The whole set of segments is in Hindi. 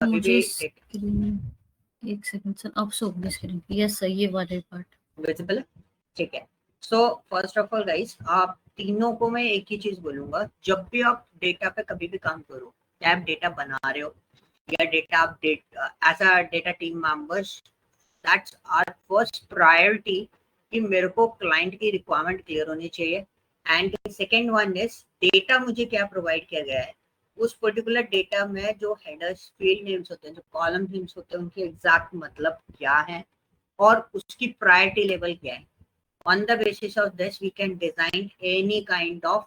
कभी मुझे भी स्क्रीन एक सेकंड सर, अब शो होगी स्क्रीन। यस सर, ये वाले पार्ट विजिबल है, ठीक है। So first of all guys, आप तीनों को मैं एक ही चीज बोलूंगा, जब भी आप डेटा पे कभी भी काम करो, या आप डेटा बना रहे हो या डेटा आप as a data team members, that's our first priority कि मेरे को क्लाइंट की रिक्वायरमेंट क्लियर होनी चाहिए। And second one is data मुझे क्या प्रोवाइड किया गया है, उस पर्टिकुलर डेटा में जो हेडर्स फील्ड नेम्स होते हैं, जो कॉलम नेम्स होते हैं, उनके एग्जैक्ट मतलब क्या है और उसकी प्रायोरिटी लेवल क्या है। On the basis of this we can design any kind of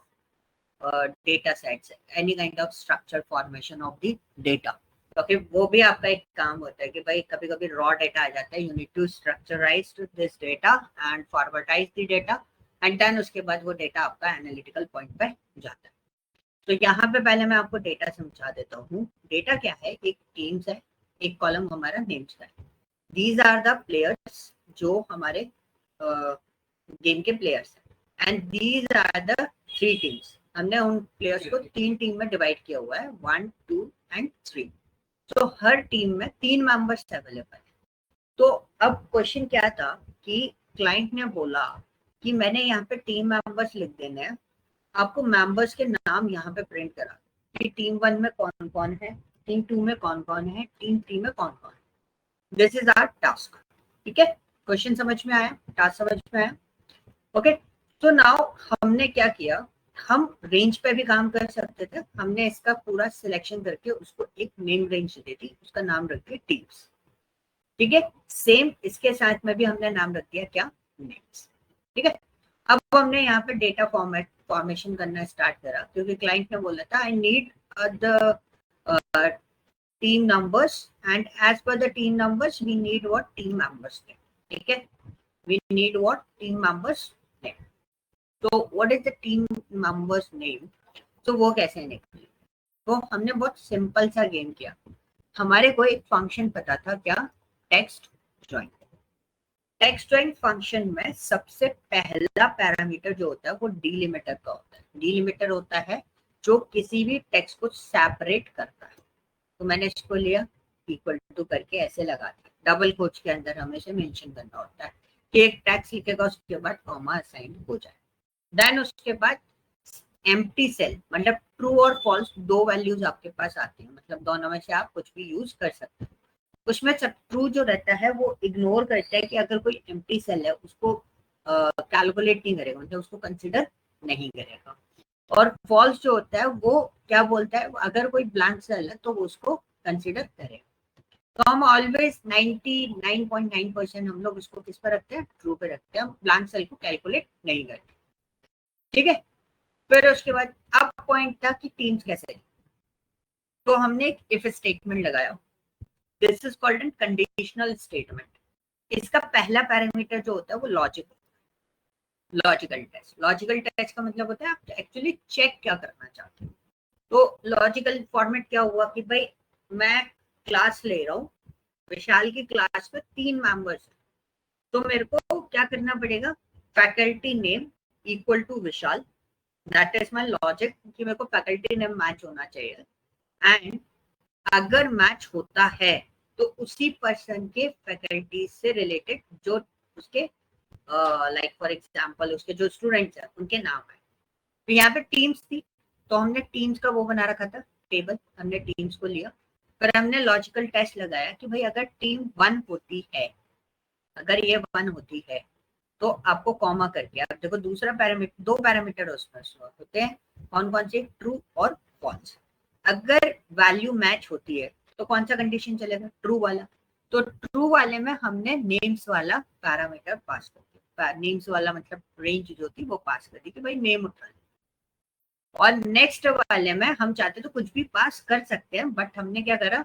data sets, any kind of structure formation of the data। क्योंकि वो भी आपका एक काम होता है कि भाई कभी कभी रॉ डेटा आ जाता है, you need to structurize this data and formatize the data, and then उसके बाद वो डेटा आपका एनालिटिकल पॉइंट पे जाता है। तो यहाँ पे पहले मैं आपको डेटा समझा देता हूँ। डेटा क्या है, एक टीम्स है, एक कॉलम हमारा नेम्स का है। दीज आर द प्लेयर्स जो हमारे गेम के प्लेयर्स हैं, and these are the 3 teams. हमने उन प्लेयर्स को 3 टीम में डिवाइड किया हुआ है, 1, 2 एंड 3। तो हर टीम में 3 मेंबर्स अवेलेबल है। तो अब क्वेश्चन क्या था कि क्लाइंट ने बोला कि मैंने यहाँ पे टीम मेंबर्स लिख देने हैं, आपको मेंबर्स के नाम यहाँ पे प्रिंट करा कि टीम 1 में कौन कौन है, टीम 2 में कौन कौन है, टीम 3 में कौन कौन है। This is our task. ठीक है, क्वेश्चन समझ में आया, टास्क समझ में आया। ओके, तो नाउ हमने क्या किया, हम रेंज पे भी काम कर सकते थे। हमने इसका पूरा सिलेक्शन करके उसको एक नेम रेंज दे दी, उसका नाम रख दिया टीम्स। ठीक है, सेम इसके साथ में भी हमने नाम रख दिया क्या, नेम्स। ठीक है, अब हमने यहाँ पे डेटा फॉर्मेशन करना स्टार्ट करा, क्योंकि क्लाइंट ने बोला था I need the team numbers, and as per the team numbers we need what, team members name. ठीक है, we need what, team members name. तो what is the team members name, तो वो कैसे निकले। तो हमने बहुत सिंपल सा गेम किया। हमारे को एक फंक्शन पता था क्या, text join. Text join function में सबसे पहला पैरामीटर जो होता है वो डिलिमिटर का होता है। डिलिमिटर होता है जो किसी भी टेक्स्ट को सेपरेट करता है। तो मैंने इसको लिया, इक्वल टू करके ऐसे लगा दिया। डबल कोट्स के अंदर हमेशा मेंशन करना होता है कि एक टेक्स्ट लिखेगा, उसके बाद कॉमा असाइन हो जाए। देन उसके बाद एम्प्टी सेल, मतलब ट्रू और फॉल्स 2 वैल्यूज आपके पास आती हैं, मतलब दोनों में से आप कुछ भी यूज कर सकते हैं। उसमें ट्रू जो रहता है वो इग्नोर करता है कि अगर कोई एम्प्टी सेल है उसको कैलकुलेट नहीं करेगा, मतलब उसको कंसिडर नहीं करेगा। और फॉल्स जो होता है वो क्या बोलता है, अगर कोई ब्लैंक सेल है तो वो उसको कंसिडर करेगा। तो हम ऑलवेज 99.9% हम लोग उसको किस पर रखते हैं, ट्रू पे रखते हैं, हम ब्लैंक सेल को कैलकुलेट नहीं करते। ठीक है, फिर उसके बाद अब पॉइंट था कि टीम्स कैसे, तो हमने एक इफ स्टेटमेंट लगाया। This is called an conditional statement. इसका पहला पैरामीटर जो होता है वो लॉजिकल टेस्ट। लॉजिकल टेस्ट का मतलब होता है आप एक्चुअली चेक क्या करना चाहते हो। तो लॉजिकल फॉर्मेट क्या हुआ कि भाई मैं क्लास ले रहा हूँ, विशाल की क्लास में 3 मेंबर्स हैं, तो मेरे को क्या करना पड़ेगा, faculty name equal to Vishal, that is my logic कि मेरे को फैकल्टी नेम मैच होना चाहिए। एंड अगर मैच होता है तो उसी पर्सन के फैकल्टी से रिलेटेड जो उसके लाइक फॉर एग्जांपल उसके जो स्टूडेंट्स हैं उनके नाम है। तो यहाँ पे टीम्स थी, तो हमने टीम्स का वो बना रखा था टेबल, हमने टीम्स को लिया। फिर हमने लॉजिकल टेस्ट लगाया कि भाई अगर टीम 1 होती है, अगर ये 1 होती है तो आपको कॉमा करके, आप देखो दूसरा पैरामीटर, 2 पैरामीटर उसमें होते हैं, कौन कौन से, ट्रू और फॉल्स। अगर वैल्यू मैच होती है तो कौन सा कंडीशन चलेगा, ट्रू वाला। तो ट्रू वाले में हमने नेम्स वाला पैरामीटर पास कर दिया। नेम्स वाला मतलब रेंज जो थी वो पास कर दी कि भाई नेम उठा। और नेक्स्ट वाले में हम चाहते तो कुछ भी पास कर सकते हैं, बट हमने क्या करा,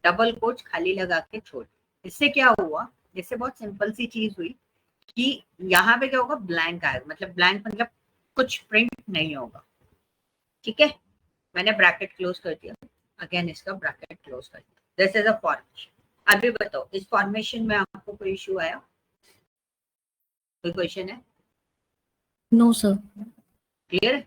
डबल कोट्स खाली लगा के छोड़। इससे क्या हुआ, इससे बहुत सिंपल सी चीज हुई कि यहाँ पे क्या होगा, ब्लैंक आएगा, मतलब ब्लैंक मतलब कुछ प्रिंट नहीं होगा। ठीक है, मैंने ब्रैकेट क्लोज कर दिया, अगेन इसका ब्रैकेट क्लोज कर दिया। This is a formation. अभी बताओ इस फॉर्मेशन में आपको कोई इश्यू आया, कोई क्वेश्चन है? No sir. क्लियर है?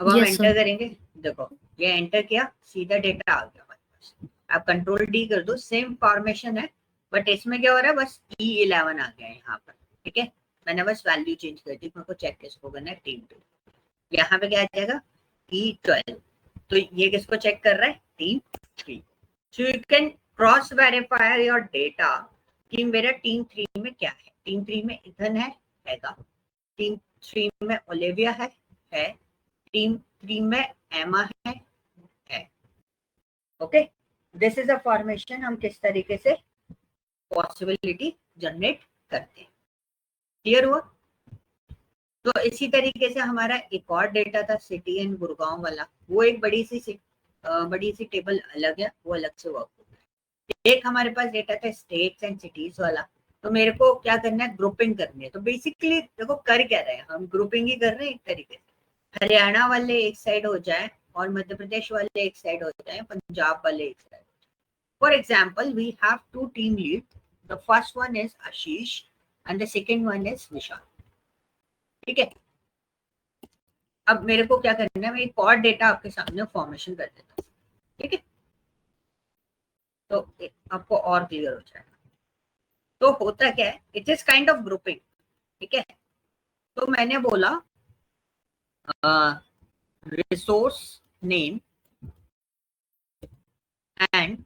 अब हम यस एंटर सर। करेंगे। देखो ये एंटर किया, सीधा डेटा आ गया हमारे पास। आप कंट्रोल डी कर दो, सेम फॉर्मेशन है, बट इसमें क्या हो रहा है, बस E11 आ गया है यहाँ पर, ठीक है। मैंने बस वैल्यू चेंज कर दी, मेरे को चेक किसको करना है, टीम 2। यहाँ पे क्या आ जाएगा, E12, तो ये किसको चेक कर रहा है, team 3। So you can cross verify your data कि मेरा टीम 3 में क्या है। टीम 3 में इथन हैगा, टीम 3 में ओलिविया है, टीम 3 में एमा है। Okay, this is a formation, हम किस तरीके से पॉसिबिलिटी जनरेट करते हैं। क्लियर हुआ? तो इसी तरीके से हमारा एक और डेटा था सिटी एंड गुड़गांव वाला, वो एक बड़ी सी टेबल अलग है, वो अलग से वर्क होता है। एक हमारे पास डेटा था स्टेट्स एंड सिटीज वाला, तो मेरे को क्या करना है, ग्रुपिंग करनी है। तो बेसिकली देखो कर क्या रहे हैं हम, ग्रुपिंग ही कर रहे हैं एक तरीके से। हरियाणा वाले एक साइड हो जाए और मध्य प्रदेश वाले एक साइड हो जाए, पंजाब वाले एक side. For example we have 2 team lead, the first one is Ashish and the second one is Vishal, ठीक है। अब मेरे को क्या करना है, मैं एक और डेटा आपके सामने फॉर्मेशन कर देता हूँ, ठीक है, तो आपको और क्लियर हो जाएगा। तो होता क्या है, it is kind of grouping, ठीक है। तो मैंने बोला resource name and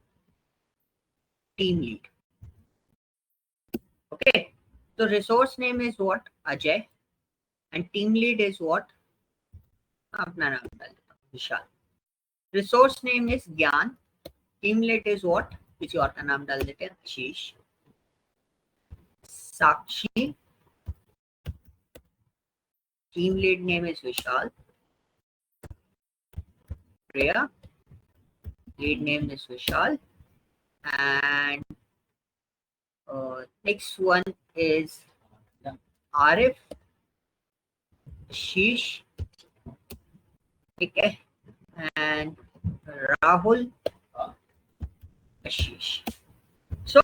team lead, okay. तो resource name is what, Ajay, and team lead is what, अपना नाम डाल देता हूँ, Vishal. Resource name is Gyan, team lead is what, किसी और का नाम डाल देते हैं, Ashish. Sakshi, team lead name is Vishal. Priya, lead name is Vishal, and next one is Arif, Sheesh, ठीक है, and Rahul, Ashish. So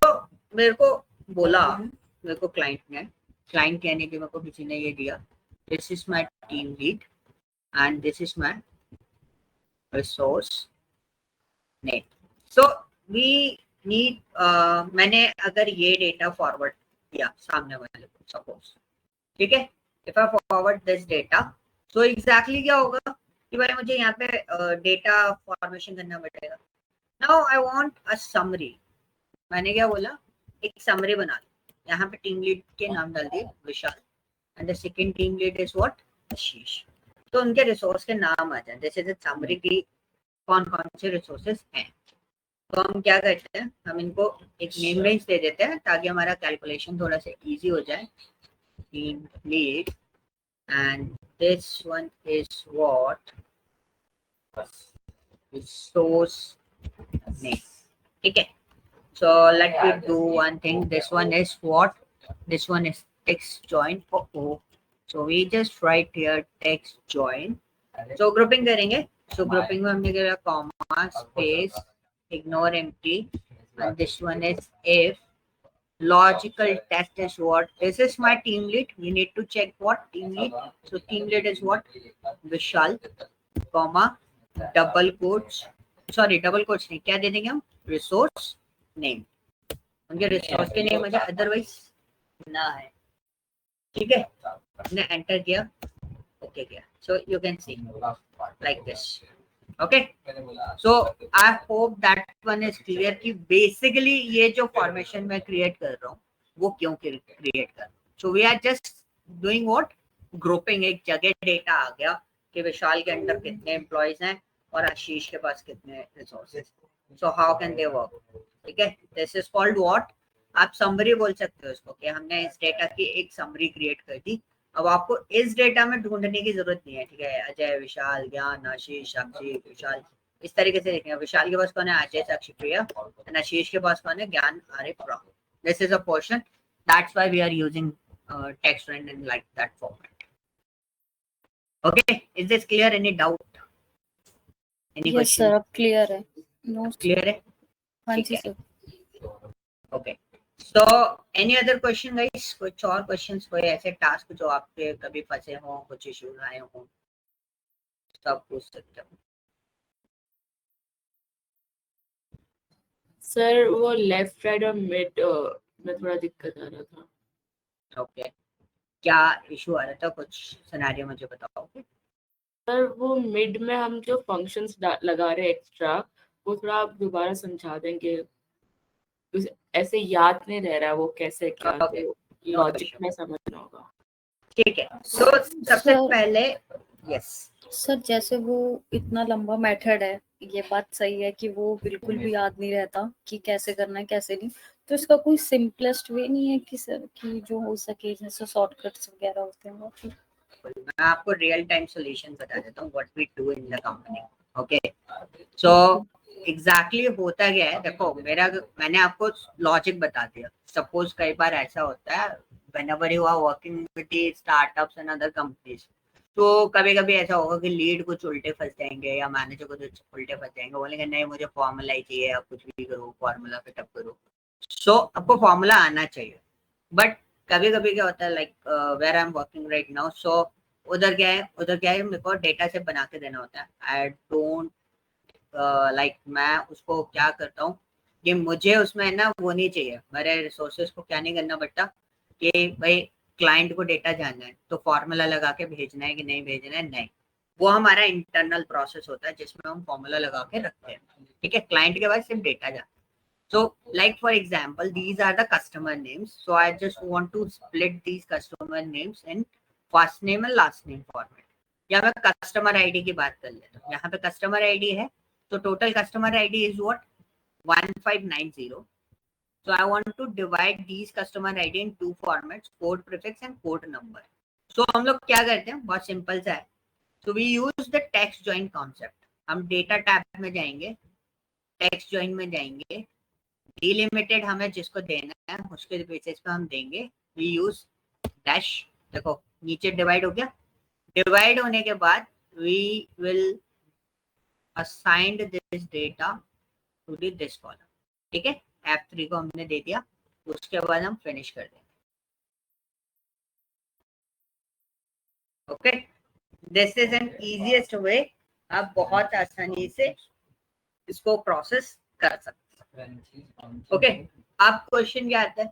मेरे को बोला, मेरे को क्लाइंट कहने के मेरे को किसी ने ये दिया, this is my team lead and this is my resource name. So we need मैंने अगर ये डेटा फॉरवर्ड किया सामने वाले को, सपोज, ठीक है, if I forward this data, so exactly क्या होगा कि भाई मुझे यहाँ पे डेटा फॉर्मेशन करना पड़ेगा। Now I want a summary, मैंने क्या बोला, एक समरी बना लो, यहाँ पे टीम लीड के नाम डाल दिए Vishal and the second team lead is what, Ashish. तो उनके रिसोर्स के नाम आ जाए, जैसे समरी की कौन कौन से रिसोर्सेज हैं। तो हम क्या करते हैं, हम इनको एक नेम रेंज दे देते हैं ताकि हमारा कैलकुलेशन थोड़ा सा इजी हो जाए। Team lead and this one is what, resource name, ठीक है। So let me do one thing, this one is what, this one is text join, so we just write here text join। so grouping करेंगे, so grouping में हमने किया comma space ignore empty, and this one is if logical test is what, this is my team lead, we need to check what team lead, so team lead is what, Vishal, comma double quotes, sorry double quotes नहीं, क्या दे देंगे हम, resource name, उनके रिसोर्स के नेम है, अदरवाइज ना है, ठीक है। हमने एंटर किया, ओके किया, सो you can C like this, okay. So I hope that one is clear कि बेसिकली ये जो फॉर्मेशन मैं क्रिएट कर रहा हूँ वो क्यों क्रिएट कर रहा हूँ। So we are just doing what, grouping. एक जगह डेटा आ गया कि विशाल के अंडर कितने एम्प्लॉयज हैं और आशीष के पास कितने resources, so how can they work, ठीक है। दिस इज कॉल्ड व्हाट, आप समरी बोल सकते हो इसको, कि हमने इस डेटा की एक समरी क्रिएट कर दी। अब आपको इस डेटा में ढूंढने की जरूरत नहीं है, ठीक है, अजय, विशाल, ज्ञान, आशीष, साक्षी, विशाल, इस तरीके से देखेंगे। विशाल के पास कौन है, अजय, साक्षी, प्रिया, एंड आशीष के पास कौन है, Gyan, Arif, Rahul. This is a portion, that's why we are using text render in like that format. Okay, is this clear? Any doubt? Any yes question? sir, अब clear है, no Clear है? हाँ ठीक जी है। Sir. Okay. So any other question guys? कुछ और questions, कोई ऐसे टास्क जो आपके कभी फंसे हो, कुछ इश्यूज आए हो, सब पूछ सकते हो। सर वो लेफ्ट राइट और मिड में थोड़ा दिक्कत आ रहा था। ओके, क्या इशू आ रहा था, कुछ सिनेरियो मुझे बताओगे? सर वो मिड में हम जो फंक्शंस लगा रहे हैं एक्स्ट्रा, वो थोड़ा आप दोबारा समझा देंगे, ऐसे याद नहीं रह रहा वो कैसे क्या, Okay, तो no लॉजिक issue. में समझना होगा। ठीक है, तो सबसे सर पहले यस सर जैसे वो इतना लंबा मेथड है, ये बात सही है कि वो बिल्कुल भी याद नहीं रहता कि कैसे करना है कैसे नहीं, तो इसका कोई सिंपलेस्ट वे नहीं है कि सर कि जो हो सके, जैसे शॉर्टकट्स वगैरह होते हैं वो? मैं आपको रियल टाइम सॉल्यूशन बता देता हूँ, what we do in the company. Okay, so exactly होता क्या है, देखो मैंने आपको लॉजिक बता दिया। सपोज कई बार ऐसा होता है whenever you are working with the startups and other companies, तो कभी कभी ऐसा होगा कि लीड कुछ उल्टे फंस जाएंगे या मैनेजर कुछ उल्टे फंस जाएंगे, बोलेंगे नहीं मुझे फॉर्मूला ही चाहिए, आप कुछ भी करो, फॉर्मूला पिकअप करो। सो आपको फॉर्मूला आना चाहिए, बट कभी कभी क्या होता है, like where I am working right now, so उधर क्या है मेरे को डेटा से बना के देना होता है। आई डोंट लाइक मैं उसको क्या करता हूँ कि मुझे उसमें ना वो नहीं चाहिए, मेरे रिसोर्सेज को क्या नहीं करना पड़ता कि भाई क्लाइंट को डेटा जानना है तो फॉर्मूला लगा के भेजना है कि नहीं भेजना है, नहीं। वो हमारा इंटरनल प्रोसेस होता है जिसमें हम फॉर्मूला लगा के रखते हैं, ठीक है। क्लाइंट के पास सिर्फ डेटा जाता है। So, like for example, these are the customer names. So I just want to split these customer names in first name and last name format. या मैं कस्टमर आईडी की बात कर लेता हूँ। यहाँ पे कस्टमर आईडी है, तो total customer ID is what 1590. So I want to divide these customer ID in two formats, code prefix and code number. So हम लोग क्या करते हैं, बहुत सिंपल सा है। So we use the text join concept. हम डेटा टैब में जाएंगे, टेक्स्ट जॉइन में जाएंगे, डिलिमिटेड हमें जिसको देना है उसके बेसिस पे हम देंगे। वी यूज डैश, देखो नीचे डिवाइड हो गया। डिवाइड होने के बाद we will assigned this data to this column, ठीक है। F3 को हमने दे दिया, उसके बाद हम फिनिश कर देंगे। Okay, this is N easiest way, आप बहुत आसानी से इसको प्रोसेस कर सकते हैं। ओके, आप क्वेश्चन क्या आता है,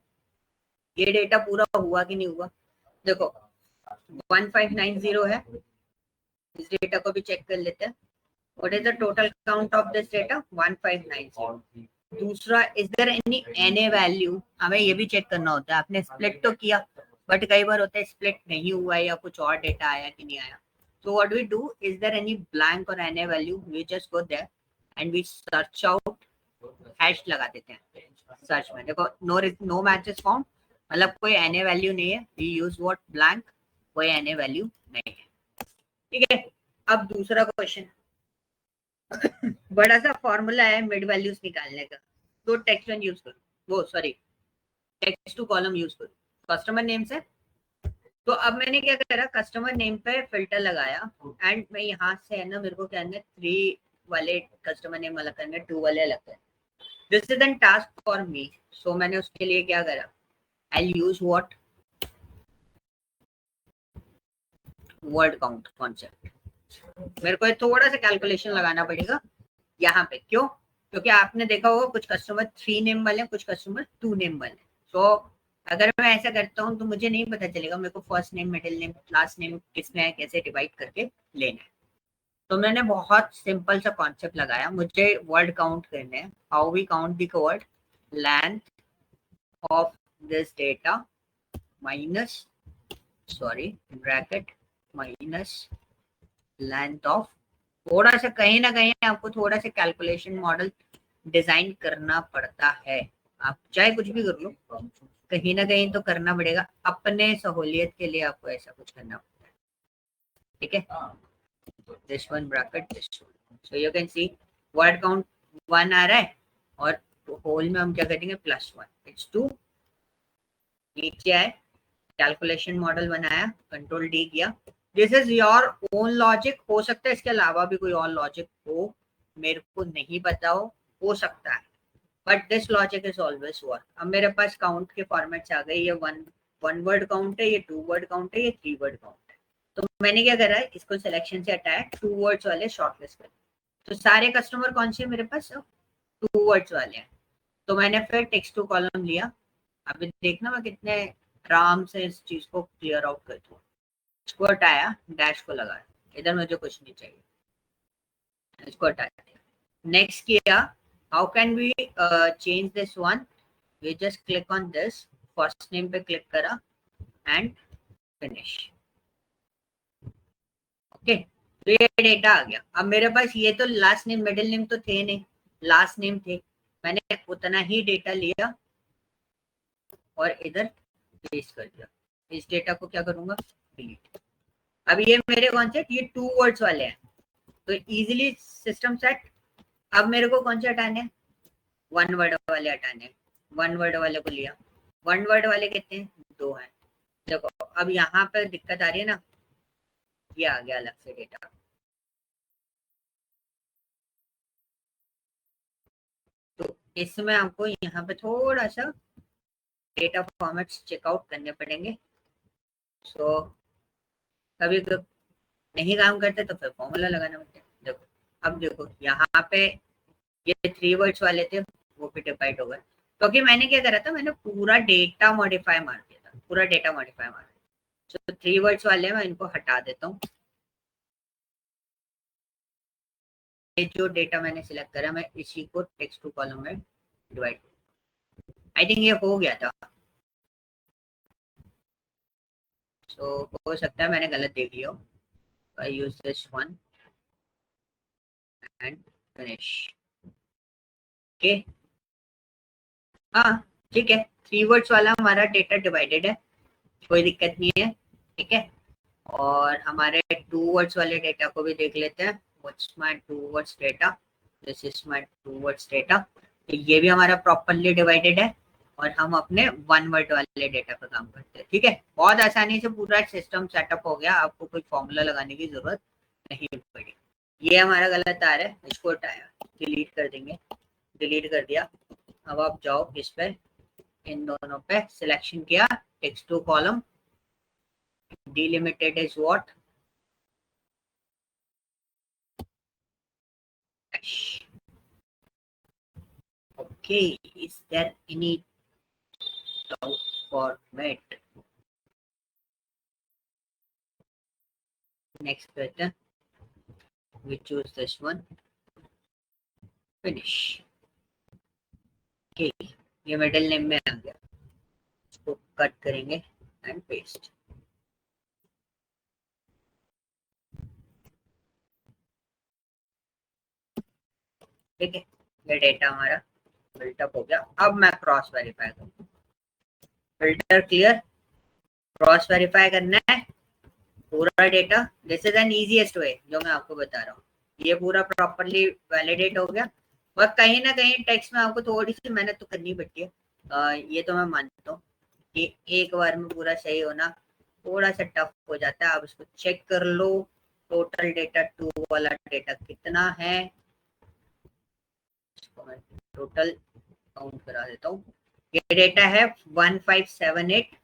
ये डेटा पूरा हुआ कि नहीं हुआ? देखो 1590 है, इस डेटा को भी चेक कर लेते हैं। What is the total count of this data 1590। दूसरा, is there any N value, हमें ये भी चेक करना होता है। आपने स्प्लिट तो किया, बट कई बार होता है स्प्लिट नहीं हुआ है या कुछ और डेटा आया कि नहीं आया। So what we do, is there any blank or NA value, we just go there and we search out, hash लगा देते हैं सर्च में। देखो नो मैचेस फाउंड, मतलब कोई NA वैल्यू नहीं है, we use what blank, कोई NA वैल्यू नहीं है, ठीक है। अब दूसरा क्वेश्चन, बड़ा सा फॉर्मूला है मिड वैल्यूज निकालने का, तो टेक्स्ट वन यूज करो, वो sorry text to column use करो कस्टमर नेम से। तो अब मैंने क्या करा, कस्टमर नेम पे फिल्टर लगाया एंड मैं यहाँ से है ना, मेरे को क्या है 3 वाले कस्टमर नेम अलग करने, 2 वाले अलग करने। This is an task for me, so मैंने उसके लिए क्या करा, I use what word count concept. मेरे को थोड़ा सा कैलकुलेशन लगाना पड़ेगा यहाँ पे, क्यों? क्योंकि आपने देखा होगा कुछ कस्टमर 3 नेम वाले हैं, कुछ कस्टमर 2 नेम वाले हैं। सो अगर मैं ऐसा करता हूँ तो मुझे नहीं पता चलेगा मेरे को first name, middle name, last name किसमें है, कैसे डिवाइड करके लेना है। तो मैंने बहुत सिंपल सा कॉन्सेप्ट लगाया, मुझे वर्ड काउंट करने हैं। How we count the word, length of this data minus, sorry bracket minus length of, थोड़ा सा कहीं ना कहीं आपको थोड़ा सा कैलकुलेशन मॉडल डिजाइन करना पड़ता है। आप चाहे कुछ भी कर लो, कहीं ना कहीं तो करना पड़ेगा, अपने सहूलियत के लिए आपको ऐसा कुछ करना पड़ता है, ठीक है। This one bracket this one, so you can C word count 1 आ रहा है और होल में हम क्या करेंगे +1, इट्स 2। नीचे आए, कैलकुलेशन मॉडल बनाया, कंट्रोल डी किया। This is your own logic, हो सकता है इसके अलावा भी कोई और लॉजिक हो, मेरे को नहीं पता हो सकता है, but this logic is always work. अब मेरे पास काउंट के फॉर्मेट्स आ गए, ये वन वर्ड काउंट है, ये 2 वर्ड काउंट है, ये 3 वर्ड काउंट है। तो मैंने क्या करा है, इसको सिलेक्शन से हटाया, 2 वर्ड्स वाले शॉर्टलिस्ट कर। तो सारे कस्टमर कौन से मेरे पास 2 वर्ड्स वाले हैं, तो मैंने फिर टेक्स्ट टू कॉलम लिया। अभी देखना मैं कितने आराम से इस चीज को क्लियर आउट करती हूँ। इसको हटाया, डैश को लगाया, इधर मुझे कुछ नहीं चाहिए, इसको हटा दिया। नेक्स्ट किया, how can we change this one, we just click on this, first name पे क्लिक करा एंड फिनिश। ओके, तो ये डेटा आ गया। अब मेरे पास ये तो लास्ट नेम मिडिल नेम तो थे नहीं, लास्ट नेम थे, मैंने उतना ही डेटा लिया और इधर पेस्ट कर दिया। इस डेटा को क्या करूंगा, डिलीट। अब ये मेरे कौन से, ये 2 वर्ड्स वाले हैं, तो इजीली सिस्टम सेट। अब मेरे को कौन से हटाने हैं, 1 वर्ड वाले हटाने हैं। 1 वर्ड वाले को लिया, 1 वर्ड वाले कितने हैं, 2 हैं। देखो अब यहाँ पे दिक्कत आ रही है ना, ये आ गया अलग से डेटा। तो इसमें आपको यहाँ पे थोड़ा सा डेटा फॉर्मेट्स चेकआउट करने पड़ेंगे। सो कभी कभी नहीं काम करते तो फिर फॉर्मूला लगाना पड़ता है। देखो अब देखो यहाँ पे ये 3 वर्ड्स वाले थे, वो भी डिवाइड हो गए, क्योंकि मैंने क्या करा था, मैंने पूरा डेटा मॉडिफाई मार दिया था, पूरा डेटा मॉडिफाई मार दिया। तो 3 वर्ड्स वाले मैं इनको हटा देता हूँ। ये जो डेटा मैंने सिलेक्ट करा, मैं इसी को टेक्स्ट टू कॉलम में डिवाइड, आई थिंक ये हो गया था। सो हो सकता है मैंने गलत देख लिया। I use this one and finish. Okay, हाँ ठीक है, 3 वर्ड्स वाला हमारा डेटा डिवाइडेड है, कोई दिक्कत नहीं है, ठीक है। और हमारे 2 वर्ड्स वाले डेटा को भी देख लेते हैं। What's my 2 words data, this is my 2 words data. तो ये भी हमारा प्रॉपर्ली डिवाइडेड है और हम अपने 1 वर्ड वाले डेटा पर काम करते हैं, ठीक है। बहुत आसानी से पूरा सिस्टम सेटअप हो गया, आपको कोई फॉर्मूला लगाने की जरूरत नहीं पड़ी। ये हमारा गलत आ रहा है, इसको हटाया, डिलीट कर देंगे, डिलीट कर दिया। अब आप जाओ इस पे, इन दोनों पे सिलेक्शन किया, text to column, delimited is what, okay, is there any doubt format? Next pattern, we choose this one, finish। okay, ये मिडिल नेम में आ गया, इसको कट करेंगे एंड पेस्ट। ठीक है, ये डेटा हमारा बिल्टअप हो गया। अब मैं क्रॉस वेरीफाई करूँ, फिल्टर क्लियर, क्रॉस वेरीफाई करना है पूरा data. This is N easiest way जो मैं आपको बता रहा हूँ। ये पूरा प्रॉपरली वैलिडेट हो गया, बस कहीं ना कहीं टेक्स्ट में आपको थोड़ी सी मेहनत तो करनी पड़ती है, ये तो मैं मानता हूँ कि एक बार में पूरा सही होना थोड़ा सा टफ हो जाता है। आप इसको चेक कर लो, टोटल डेटा 2 वाला डेटा कितना है, इसको मैं टोटल काउंट करा देता हूँ। ये डेटा है 1578।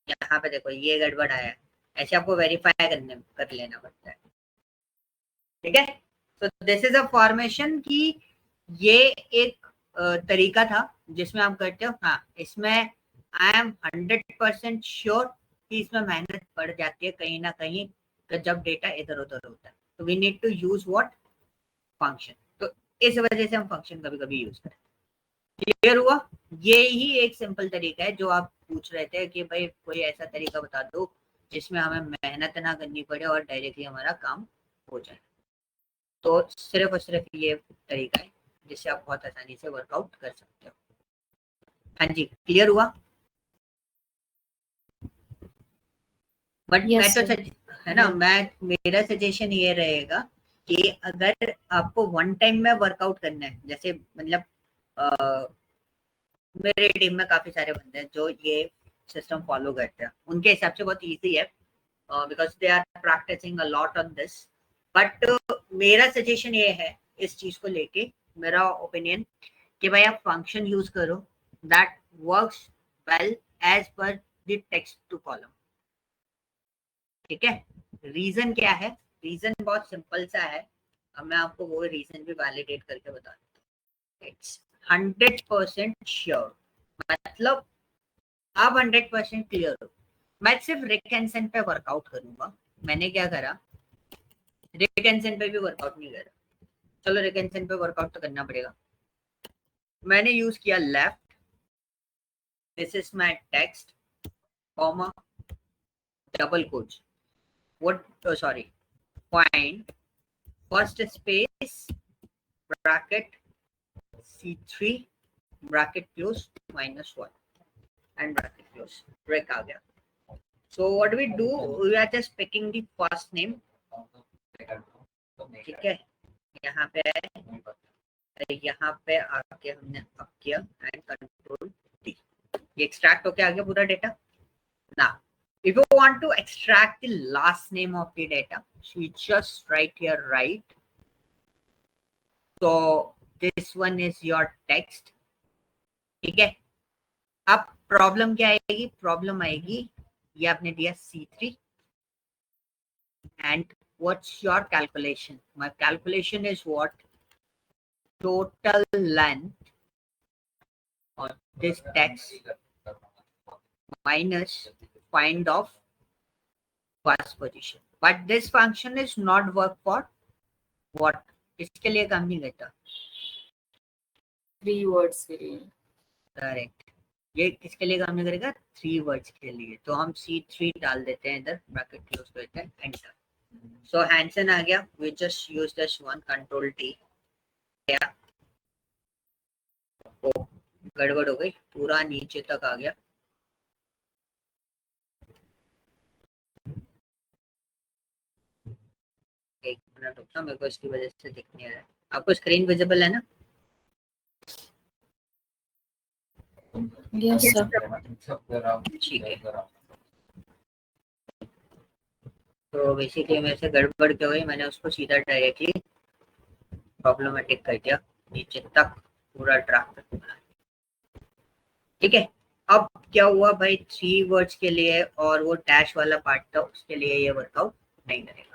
यहाँ पे देखो ये गड़बड़ आया, ऐसे आपको वेरीफाई कर लेना पड़ता है, ठीक है। तो दिस इज अ फॉर्मेशन की, ये एक तरीका था जिसमें आप करते हो। हाँ, इसमें आई एम 100% श्योर कि इसमें मेहनत पड़ जाती है कहीं ना कहीं, तो जब डेटा इधर उधर होता है तो we need to use what, function. तो इस वजह से हम फंक्शन कभी कभी यूज करते हैं। क्लियर हुआ, ये ही एक सिंपल तरीका है जो आप पूछ रहे थे कि भाई कोई ऐसा तरीका बता दो जिसमें हमें मेहनत ना करनी पड़े और डायरेक्टली हमारा काम हो जाए। तो सिर्फ और सिर्फ ये तरीका है जिससे आप बहुत आसानी से वर्कआउट कर सकते हो। हाँ जी, क्लियर हुआ। बट Yes, मैं तो sir. है ना, Yeah. मेरा सजेशन ये रहेगा कि अगर आपको वन टाइम में वर्कआउट करना है, जैसे मतलब मेरे टीम में काफी सारे बंदे हैं जो ये सिस्टम फॉलो करते हैं, उनके हिसाब से बहुत इजी है because they are practicing a lot on this. But मेरा सजेशन ये है इस चीज को लेके, मेरा ओपिनियन कि भाई आप फंक्शन यूज करो that works well as per the text to column, ठीक है। रीजन क्या है, रीजन बहुत सिंपल सा है, अब मैं आपको वो रीजन भी वैलिडेट करके बता दूं। इट्स 100% श्योर, मतलब आप 100% क्लियर हो। मैं सिर्फ रिकैंसन पे वर्कआउट करूंगा। मैंने क्या करा, रिकैंसन पे भी वर्कआउट नहीं करा, चलो रिकैंसन पे वर्कआउट तो करना पड़ेगा। मैंने यूज किया left, this is my text, comma, double quotes, what sorry, find first space bracket C3 bracket close -1 and bracket close, break आ गया। So what we do, we are just picking the first name, ठीक है, यहाँ पे यहाँ पे आके हमने अप किया एंड कंट्रोल डी, ये एक्सट्रैक्ट होके आ गया पूरा data. Now if you want to extract the last name of the data, so you just write here right, so this one is your text, ठीक है। अब प्रॉब्लम क्या आएगी, प्रॉब्लम आएगी ये आपने दिया C3 and what's your calculation, my calculation is what, total length of this text minus find of first position, but this function is not work for what, इसके लिए काम नहीं करता, 3 वर्ड्स के लिए। करेक्ट, ये किसके लिए काम नहीं करेगा, 3 वर्ड्स के लिए। तो हम C3 डाल देते हैं इधर, ब्रैकेट क्लोज कर देते हैं, एंटर। सो हैंसन आ गया, we just use this one, control T, क्या ओ गड़बड़ हो गई, पूरा नीचे तक आ गया। एक मिनट रुकना, मेरे को इसकी वजह से दिख नहीं रहा है। आपको स्क्रीन विजिबल है ना? Yes sir. ठीक है, तो बेसिकली मेरे से गड़बड़ क्या हुई, मैंने उसको सीधा डायरेक्टली प्रॉब्लमेटिक कर दिया, नीचे तक पूरा ड्राफ्ट, ठीक है। अब क्या हुआ भाई, 3 वर्ड्स के लिए और वो डैश वाला पार्ट था उसके लिए ये वर्कआउट नहीं करेगा।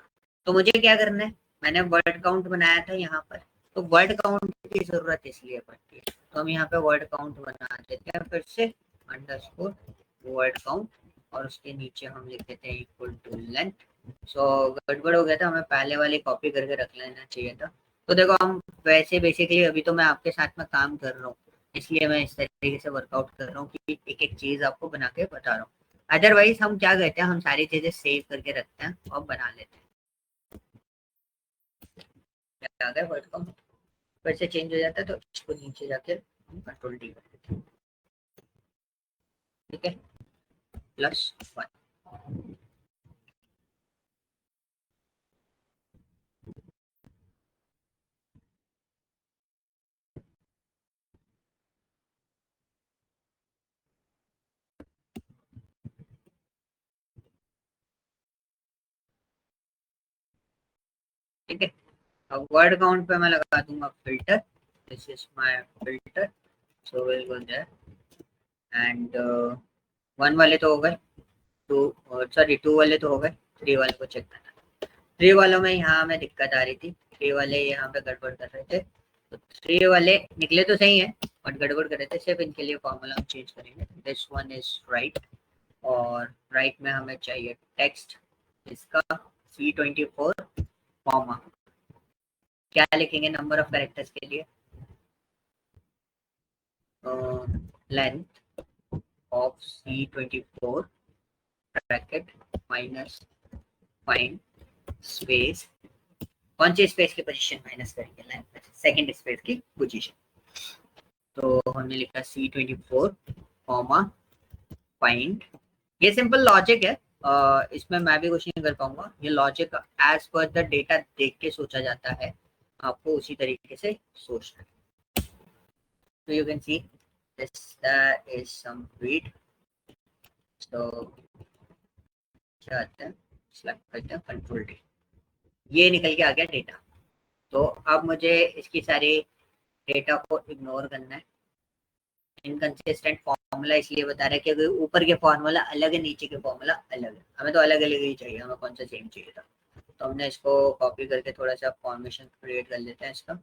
तो मुझे क्या करना है, मैंने वर्ड काउंट बनाया था यहाँ पर, तो वर्ड काउंट की जरूरत इसलिए पड़ती है, तो हम यहाँ पे वर्ड काउंट बना देते हैं फिर से, अंडरस्कोर वर्ड काउंट, और उसके नीचे हम लिख देते हैं इक्वल टू लेंथ। सो गड़बड़ हो गया था, हमें पहले वाली कॉपी करके रख लेना चाहिए था। तो देखो हम वैसे बेसिकली अभी तो मैं आपके साथ में काम कर रहा हूँ, इसलिए मैं इस तरीके से वर्कआउट कर रहा हूँ कि एक एक चीज आपको बना के बता रहा हूँ। अदरवाइज हम क्या करते हैं, हम सारी चीजें सेव करके रखते हैं और बना लेते हैं। आ गया वर्ड काउंट, फिर से चेंज हो जाता है, तो इसको नीचे जाके कंट्रोल डी कर देते हैं, ठीक है, +1। ठीक है, अब वर्ड काउंट पे मैं लगा दूंगा filter, this is my filter, so will go there and 1 वाले तो हो गए, 2 सॉरी 2 वाले तो हो गए, 3 वाले को चेक करना। 3 वालों में यहाँ हमें दिक्कत आ रही थी, 3 वाले यहाँ पे गड़बड़ कर रहे थे, तो 3 वाले निकले तो सही है बट गड़बड़ कर रहे थे, सिर्फ इनके लिए फॉर्मूला हम चेंज करेंगे, दिस वन इज राइट, और राइट में हमें चाहिए टेक्स्ट, इसका C24 कॉमा, क्या लिखेंगे नंबर ऑफ कैरेक्टर्स के लिए, length of C24 bracket minus find space, कौन सी स्पेस की पोजीशन माइनस करेंगे, लेंथ सेकंड स्पेस की पोजीशन, तो हमने लिखा C24 कॉमा फाइंड। ये सिंपल लॉजिक है, इसमें मैं भी कुछ नहीं कर पाऊंगा, ये logic as per the data देख के सोचा जाता है, आपको उसी तरीके से सोचना है। तो you can see this is some read, तो क्या आते हैं, सेलेक्ट करते हैं कंट्रोल डी, ये निकल के आ गया डेटा। तो अब मुझे इसकी सारी डेटा को इग्नोर करना है, इनकंसिस्टेंट फॉर्मूला इसलिए बता रहा है कि अगर ऊपर के फॉर्मूला अलग है नीचे के फॉर्मूला अलग है, हमें तो अलग अलग ही चाहिए, हमें कौन सा सेम चाहिए था, तो हमने इसको कॉपी करके थोड़ा सा फॉर्मेशन क्रिएट कर लेते हैं इसका,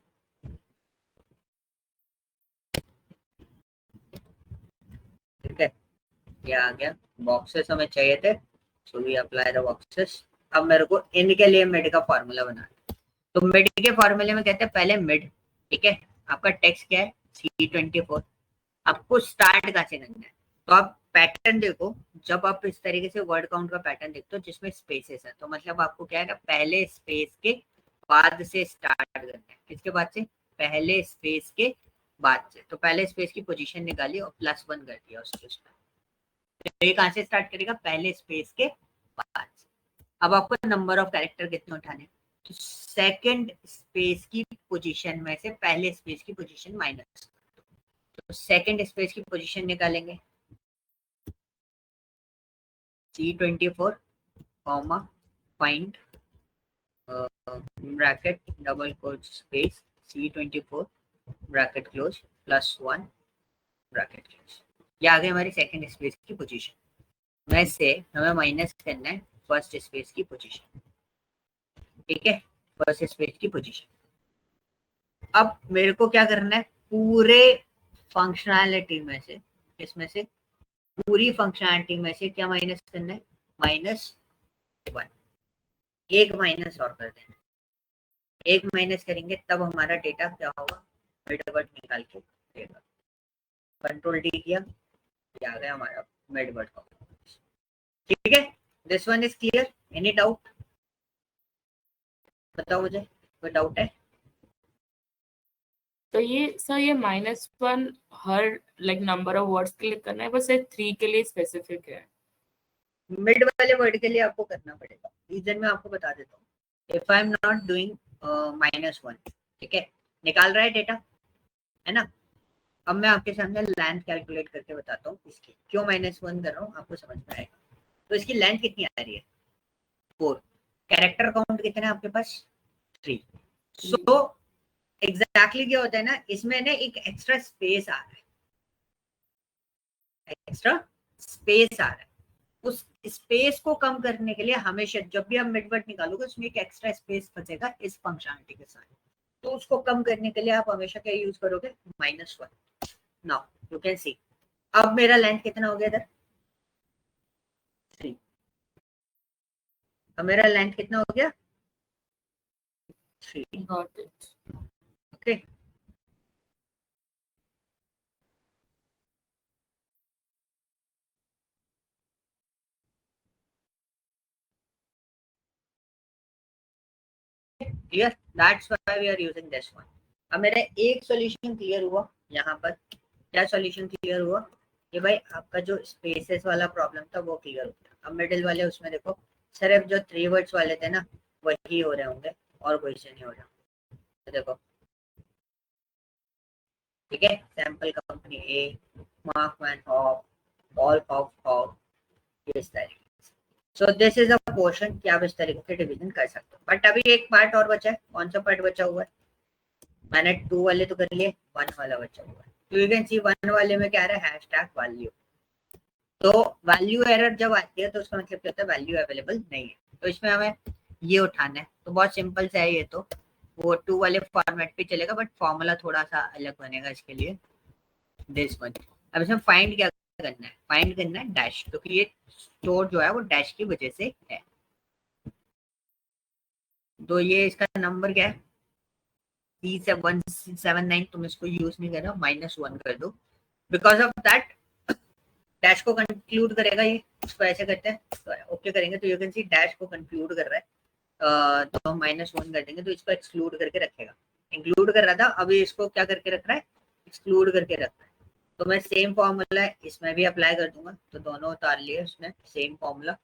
ये आ गया, बॉक्सेस हमें चाहिए थे, so we apply the boxes. अब मेरे को इनके लिए मिड का फॉर्मूला बनाना है। तो मिड के फॉर्मूले में कहते हैं पहले मिड, ठीक है, आपका टेक्स्ट क्या है C24, आपको स्टार्ट कहाँ से करना है। तो आप पैटर्न देखो, जब आप इस तरीके से वर्ड काउंट का पैटर्न देखते हो जिसमें स्पेसेस है, तो मतलब आपको क्या है ना, पहले स्पेस के बाद से स्टार्ट करना है। किसके बाद से? पहले स्पेस के बाद से। तो पहले स्पेस की पोजीशन निकाली और +1 कर दिया उसके उसमें। तो ये कहाँ से स्टार्ट करेगा? पहले स्पेस के बाद से। अब आपको नंबर ऑफ कैरेक्टर कितने उठाने, तो सेकंड स्पेस की पोजीशन में से पहले स्पेस की पोजीशन माइनस, तो सेकंड स्पेस की पोजीशन निकालेंगे C24 comma find bracket double quote space C24 bracket close +1 bracket close. ये आ गई हमारी सेकंड स्पेस की पोजीशन में से हमें माइनस करना है फर्स्ट स्पेस की पोजीशन, ठीक है, फर्स्ट स्पेस की पोजीशन। अब मेरे को क्या करना है, पूरे फंक्शनैलिटी में से, इसमें से पूरी फंक्शनैलिटी में से क्या माइनस करना है? -1, एक माइनस और कर देना, एक माइनस करेंगे तब हमारा डेटा क्या होगा, मिडवर्ड निकाल के देगा। कंट्रोल डी किया, ये आ गया हमारा मिडवर्ड का, ठीक है। This one is clear, any doubt बताओ मुझे, कोई डाउट है? तो ये सर, ये -1 हर लाइक नंबर ऑफ वर्ड्स के लिए करना है, बस ये 3 के लिए स्पेसिफिक है? मिड वाले वर्ड के लिए आपको करना पड़ेगा, रीजन में आपको बता देता हूँ। If I am not doing -1, ठीक है, निकाल रहा है डेटा, है ना। अब मैं आपके सामने लेंथ कैलकुलेट करके बताता हूँ इसकी, क्यों -1 कर रहा हूँ आपको समझ में आएगा। तो इसकी लेंथ कितनी आ रही है? 4। कैरेक्टर काउंट कितने हैं आपके पास? 3। सो एग्जैक्टली क्या होता है ना, इसमें ना एक एक्स्ट्रा स्पेस आ रहा है, एक्स्ट्रा स्पेस आ रहा है। उस स्पेस को कम करने के लिए हमेशा जब भी हम मिडवर्ड निकालोगे उसमें एक एक्स्ट्रा स्पेस बचेगा इस फंक्शनलिटी के साथ, तो उसको कम करने के लिए आप हमेशा क्या यूज करोगे? -1। नाउ यू कैन सी, अब मेरा लेंथ कितना हो गया इधर? 3। अब मेरा लेंथ कितना हो गया? 3। Got it. Okay, clear, that's why we are using this one. अब मेरा एक सॉल्यूशन क्लियर हुआ यहाँ पर। क्या सॉल्यूशन क्लियर हुआ? कि भाई आपका जो स्पेसेस वाला प्रॉब्लम था वो क्लियर हो गया। अब मिडिल वाले उसमें देखो, सिर्फ जो 3 वर्ड्स वाले थे ना वही हो रहे होंगे और कोई से नहीं हो रहा। तो देखो, ठीक है, sample company A, Markman Hoff, all of इस तरीके। So this is a portion कि आप इस तरीके से डिवीजन कर सकते हो। बट अभी एक पार्ट और बचा है, कौन सा पार्ट बचा हुआ है? मैंने 2 वाले तो कर लिए, 1 वाला बचा हुआ है। तो यू कैन सी 1 वाले में क्या आ रहा है, #वैल्यू। तो वैल्यू एरर जब आती है तो उसका मतलब क्या होता है, वैल्यू अवेलेबल नहीं है। तो इसमें हमें ये उठाना है, तो बहुत सिंपल सा है ये, तो वो 2 वाले फॉर्मेट पे चलेगा बट फॉर्मूला थोड़ा सा अलग बनेगा इसके लिए, दिस वन। अब इसमें फाइंड क्या करना है? फाइंड करना है डैश, क्योंकि ये स्टोर जो है वो डैश की वजह से है। तो ये इसका नंबर क्या है? C179, तुम इसको यूज नहीं कर रहा, -1 कर दो। बिकॉज ऑफ दैट डैश को कंक्लूड करेगा ये, इसको ऐसे करते हैं तो ओके करेंगे तो यू कैन सी डैश को कंक्लूड कर रहा है, तो हम -1 कर देंगे तो इसको एक्सक्लूड करके रखेगा। इंक्लूड कर रहा था, अभी इसको क्या करके रख रहा है? एक्सक्लूड करके रख रहा है। तो मैं सेम फॉर्मूला इसमें भी अप्लाई कर दूंगा, तो दोनों उतार लिए उसमें सेम फॉर्मूला।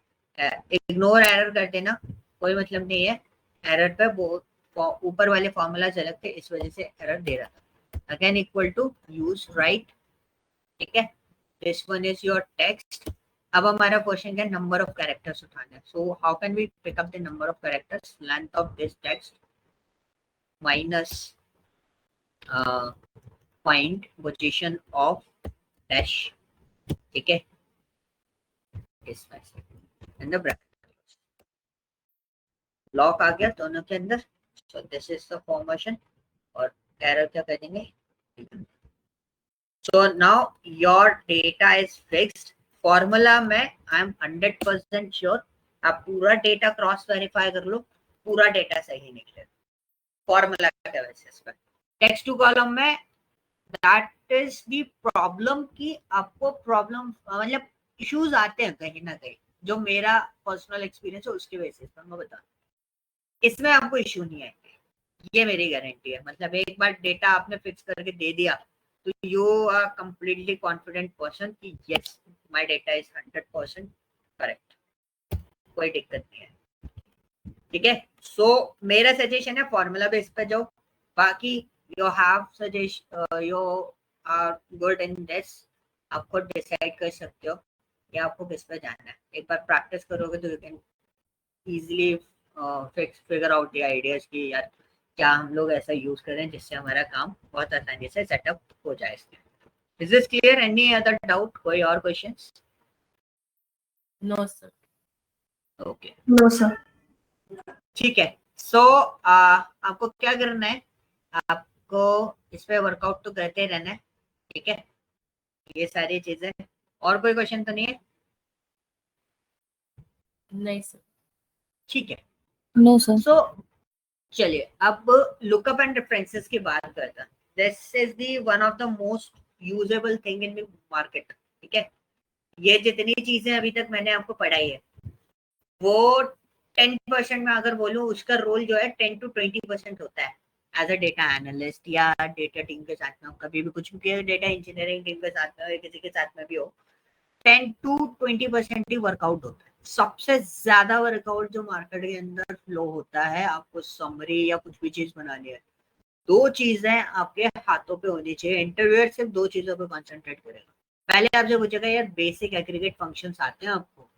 इग्नोर एरर कर देना, कोई मतलब नहीं है एरर पे, वो ऊपर वाले फॉर्मूला अलग थे इस वजह से एरर दे रहा था। Again equal to use right, ठीक है, this one is your text. अब हमारा क्वेश्चन क्या है, नंबर ऑफ कैरेक्टर्स उठाना है। So how can we pick up the number of characters? Length of this text minus find position of dash, ठीक है, इसमें से इन द ब्रैकेट ब्लॉक आ गया दोनों के अंदर। So this is the formation और एरर क्या करेंगे? So now your data is fixed formula में आई एम 100% श्योर आप पूरा डेटा क्रॉस वेरीफाई कर लो, पूरा डेटा सही निकले फॉर्मूला के बेसिस पर। टेक्स्ट टू कॉलम में दैट इज द प्रॉब्लम कि आपको प्रॉब्लम मतलब इश्यूज आते हैं कहीं ना कहीं, जो मेरा पर्सनल एक्सपीरियंस है उसके बेसिस पर मैं बता, इसमें आपको इश्यू नहीं आएंगे, ये मेरी गारंटी है। मतलब एक बार डेटा आपने फिक्स करके दे दिया तो you are completely confident person कि yes my data is 100% correct, कोई दिक्कत नहीं है। ठीक है, सो मेरा सजेशन है फॉर्मूला बेस पे जाओ, बाकी you have suggestion, you are good in this, आप खुद डिसाइड कर सकते हो कि आपको किस पे जाना है। एक बार प्रैक्टिस करोगे तो you can easily figure out the ideas कि यार क्या हम लोग ऐसा यूज करें जिससे हमारा काम बहुत आसानी से सेटअप हो जाए। इसमें is this clear? Any other doubt? कोई और questions? No sir. Okay, no sir. ठीक है। सो आपको क्या करना है, आपको इस पे वर्कआउट तो करते रहना है। ठीक है, ये सारी चीजें। और कोई क्वेश्चन तो नहीं है? नहीं सर। ठीक है, नो सर। सो चलिए अब लुकअप एंड रेफरेंसेस की बात करते हैं। This is the one of the most usable thing in the market. ठीक है, ये जितनी चीजें अभी तक मैंने आपको पढ़ाई है वो 10% में अगर बोलूं उसका रोल जो है 10 to 20% होता है एज अ डेटा एनालिस्ट या डेटा टीम के साथ में, कभी भी कुछ भी डेटा इंजीनियरिंग टीम के साथ में किसी के साथ में भी हो, 10 to 20% ही वर्कआउट होता है। सबसे ज्यादा वर्कआउट जो मार्केट के अंदर फ्लो होता है, आपको समरी या कुछ भी चीज बनानी है, दो चीजें आपके हाथों पे होनी चाहिए। इंटरव्यूअर सिर्फ दो चीजों पे कंसंट्रेट करेगा। पहले आपसे पूछेगा यार बेसिक एग्रीगेट फंक्शंस आते हैं आपको,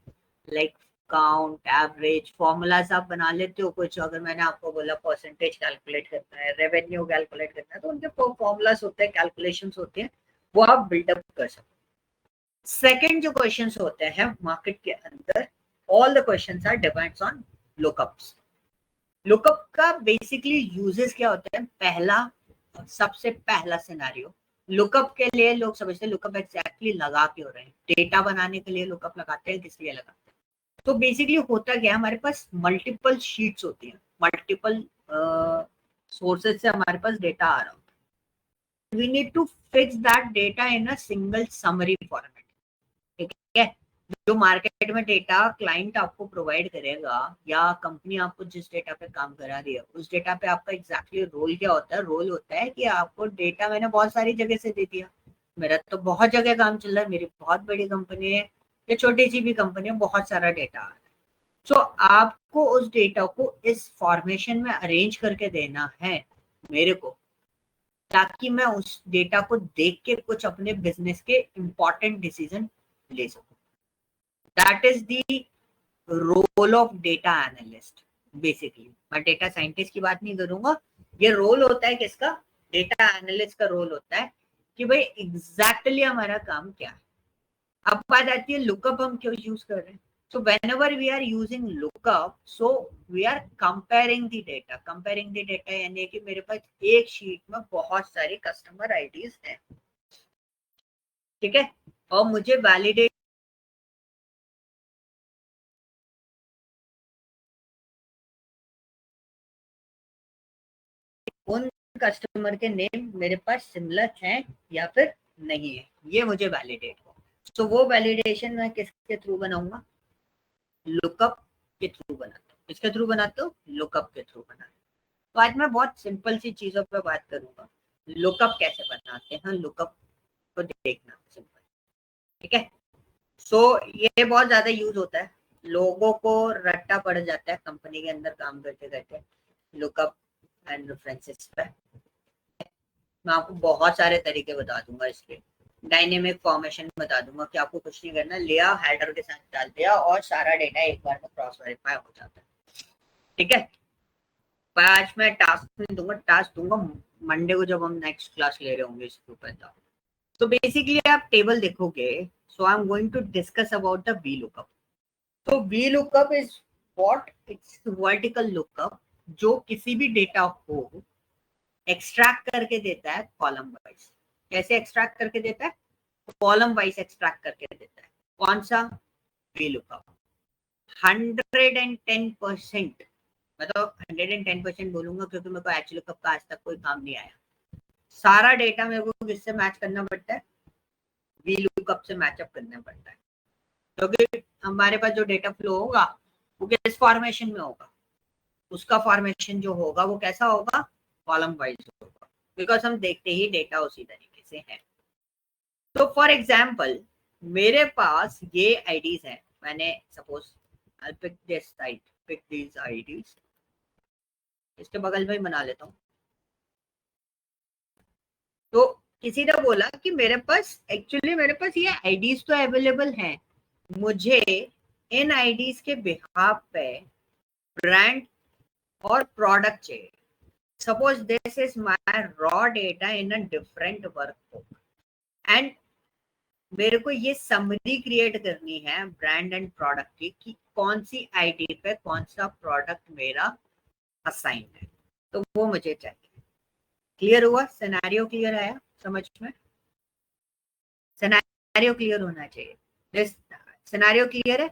लाइक काउंट, एवरेज, फॉर्मूलाज आप बना लेते हो कुछ? अगर मैंने आपको बोला परसेंटेज कैलकुलेट करना है, रेवेन्यू कैलकुलेट करना है, तो उनके फॉर्मूलाज होते हैं, कैलकुलेशंस होते हैं, वो आप बिल्डअप कर सकते हो। सेकंड जो क्वेश्चंस होते हैं मार्केट के अंदर, all the questions are depends on lookups. Lookup का बेसिकली यूजेस क्या होता है? पहला, सबसे पहला सिनेरियो, लुकअप के लिए लोग समझते हैं लुकअप एग्जैक्टली लगा क्यों रहे हैं, डेटा बनाने के लिए लुकअप लगाते हैं, किस लिए लगाते हैं? तो बेसिकली होता क्या है, हमारे पास मल्टीपल शीट्स होती हैं, मल्टीपल सोर्सेज से हमारे पास डेटा आ रहा होता है। We need to fix that data in a single summary format. ठीक है, जो मार्केट में डेटा क्लाइंट आपको प्रोवाइड करेगा या कंपनी आपको जिस डेटा पे काम करा रही है, उस डेटा पे आपका एग्जैक्टली रोल क्या होता है? रोल होता है कि आपको डेटा मैंने बहुत सारी जगह से दे दिया, मेरा तो बहुत जगह काम चल रहा है, मेरी बहुत बड़ी कंपनी है या छोटी सी भी कंपनी है, बहुत सारा डेटा आ रहा है। तो आपको उस डेटा को इस फॉर्मेशन में अरेंज करके देना है मेरे को, ताकि मैं उस डेटा को देख के कुछ अपने बिजनेस के इंपॉर्टेंट डिसीजन ले सकूं। That is the role of data analyst. Basically मैं डेटा साइंटिस्ट की बात नहीं करूंगा, ये रोल होता है किसका? डेटा एनालिस्ट का रोल होता है कि भाई एग्जैक्टली हमारा काम क्या है। अब बात आती है लुकअप हम क्यों यूज कर रहे हैं। So whenever we are using lookup, so we are comparing the data. Comparing the data यानी कि मेरे पास एक शीट में बहुत सारी कस्टमर आईडीज हैं, ठीक है, और मुझे वैलिडेट उन कस्टमर के नेम मेरे पास सिमिलर हैं या फिर नहीं है, ये मुझे वैलिडेट हो। तो वो वैलिडेशन मैं किसके थ्रू बनाऊंगा? लुकअप के थ्रू बनाता हूँ। किसके थ्रू बनाता हूँ? लुकअप के थ्रू बनाता हूँ। तो आज मैं बहुत सिंपल सी चीजों पे बात करूंगा, लुकअप कैसे बनाते हैं, लुकअप को देखना सिंपल। ठीक है, सो ये बहुत ज्यादा यूज होता है, लोगों को रट्टा पड़ जाता है कंपनी के अंदर काम करते करते लुकअप एंड रेफरेंसेस पे। मैं आपको बहुत सारे तरीके बता दूंगा इसके, डायनेमिक फॉर्मेशन बता दूंगा कि आपको कुछ नहीं करना, लिया हेडर के साथ डाल दिया और सारा डेटा एक बार में क्रॉस वेरीफाई हो जाता है। ठीक है, आज मैं टास्क नहीं दूंगा, टास्क दूंगा मंडे को जब हम नेक्स्ट क्लास ले रहे होंगे इसके ऊपर। तो बेसिकली आप टेबल देखोगे, so I am going to discuss about the V lookup. तो V lookup is what? It's vertical lookup जो किसी भी डेटा को एक्सट्रैक्ट करके देता है कॉलम वाइज। कैसे एक्सट्रैक्ट करके देता है? कॉलम वाइज एक्सट्रैक्ट करके देता है। कौन सा? VLOOKUP 110%, मैं तो 110% बोलूंगा क्योंकि मेरे को HLOOKUP का आज तक कोई काम नहीं आया। सारा डेटा मेरे को किससे मैच करना पड़ता है? VLOOKUP से मैचअप करना पड़ता है, क्योंकि हमारे पास जो डेटा फ्लो होगा वो किस फॉर्मेशन में होगा? उसका फॉर्मेशन जो होगा वो कैसा होगा? कॉलम वाइज होगा, बिकॉज हम देखते ही डेटा उसी तरीके से है। तो फॉर एग्जाम्पल मेरे पास ये आईडीज है, मैंने suppose I'll pick this site, pick these IDs, इसके बगल में ही बना लेता हूँ। तो किसी ने बोला कि मेरे पास ये आईडीज तो अवेलेबल हैं, मुझे इन आईडीज के बिहाफ पे ब्रांड और प्रोडक्ट चाहिए। Suppose this is my raw data in a different workbook and मेरे को ये समरी क्रिएट करनी है ब्रांड एंड प्रोडक्ट की कि कौन सी आईडी पे कौन सा प्रोडक्ट मेरा असाइन है, तो वो मुझे चाहिए। क्लियर हुआ? सिनेरियो क्लियर आया समझ में? सिनेरियो क्लियर होना चाहिए। सिनेरियो क्लियर है?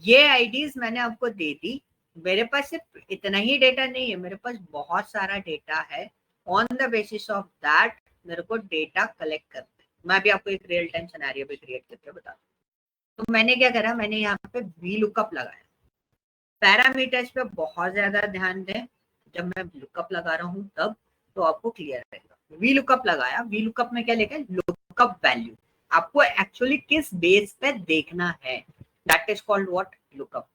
ये आईडीज मैंने आपको दे दी, मेरे पास सिर्फ इतना ही डेटा नहीं है, मेरे पास बहुत सारा डेटा है। On the basis of that मेरे को डेटा कलेक्ट करना है। मैं भी आपको एक रियल टाइम सिनेरियो भी क्रिएट करके बता दूं। तो मैंने क्या करा, मैंने यहाँ पे VLOOKUP लगाया। पैरामीटर्स पे बहुत ज्यादा ध्यान दें, जब मैं लुकअप लगा रहा हूँ तब, तो आपको क्लियर रहेगा। VLOOKUP लगाया, VLOOKUP में क्या लिखा है? Lookup value. आपको एक्चुअली किस बेस पे देखना है, that is called what? Lookup.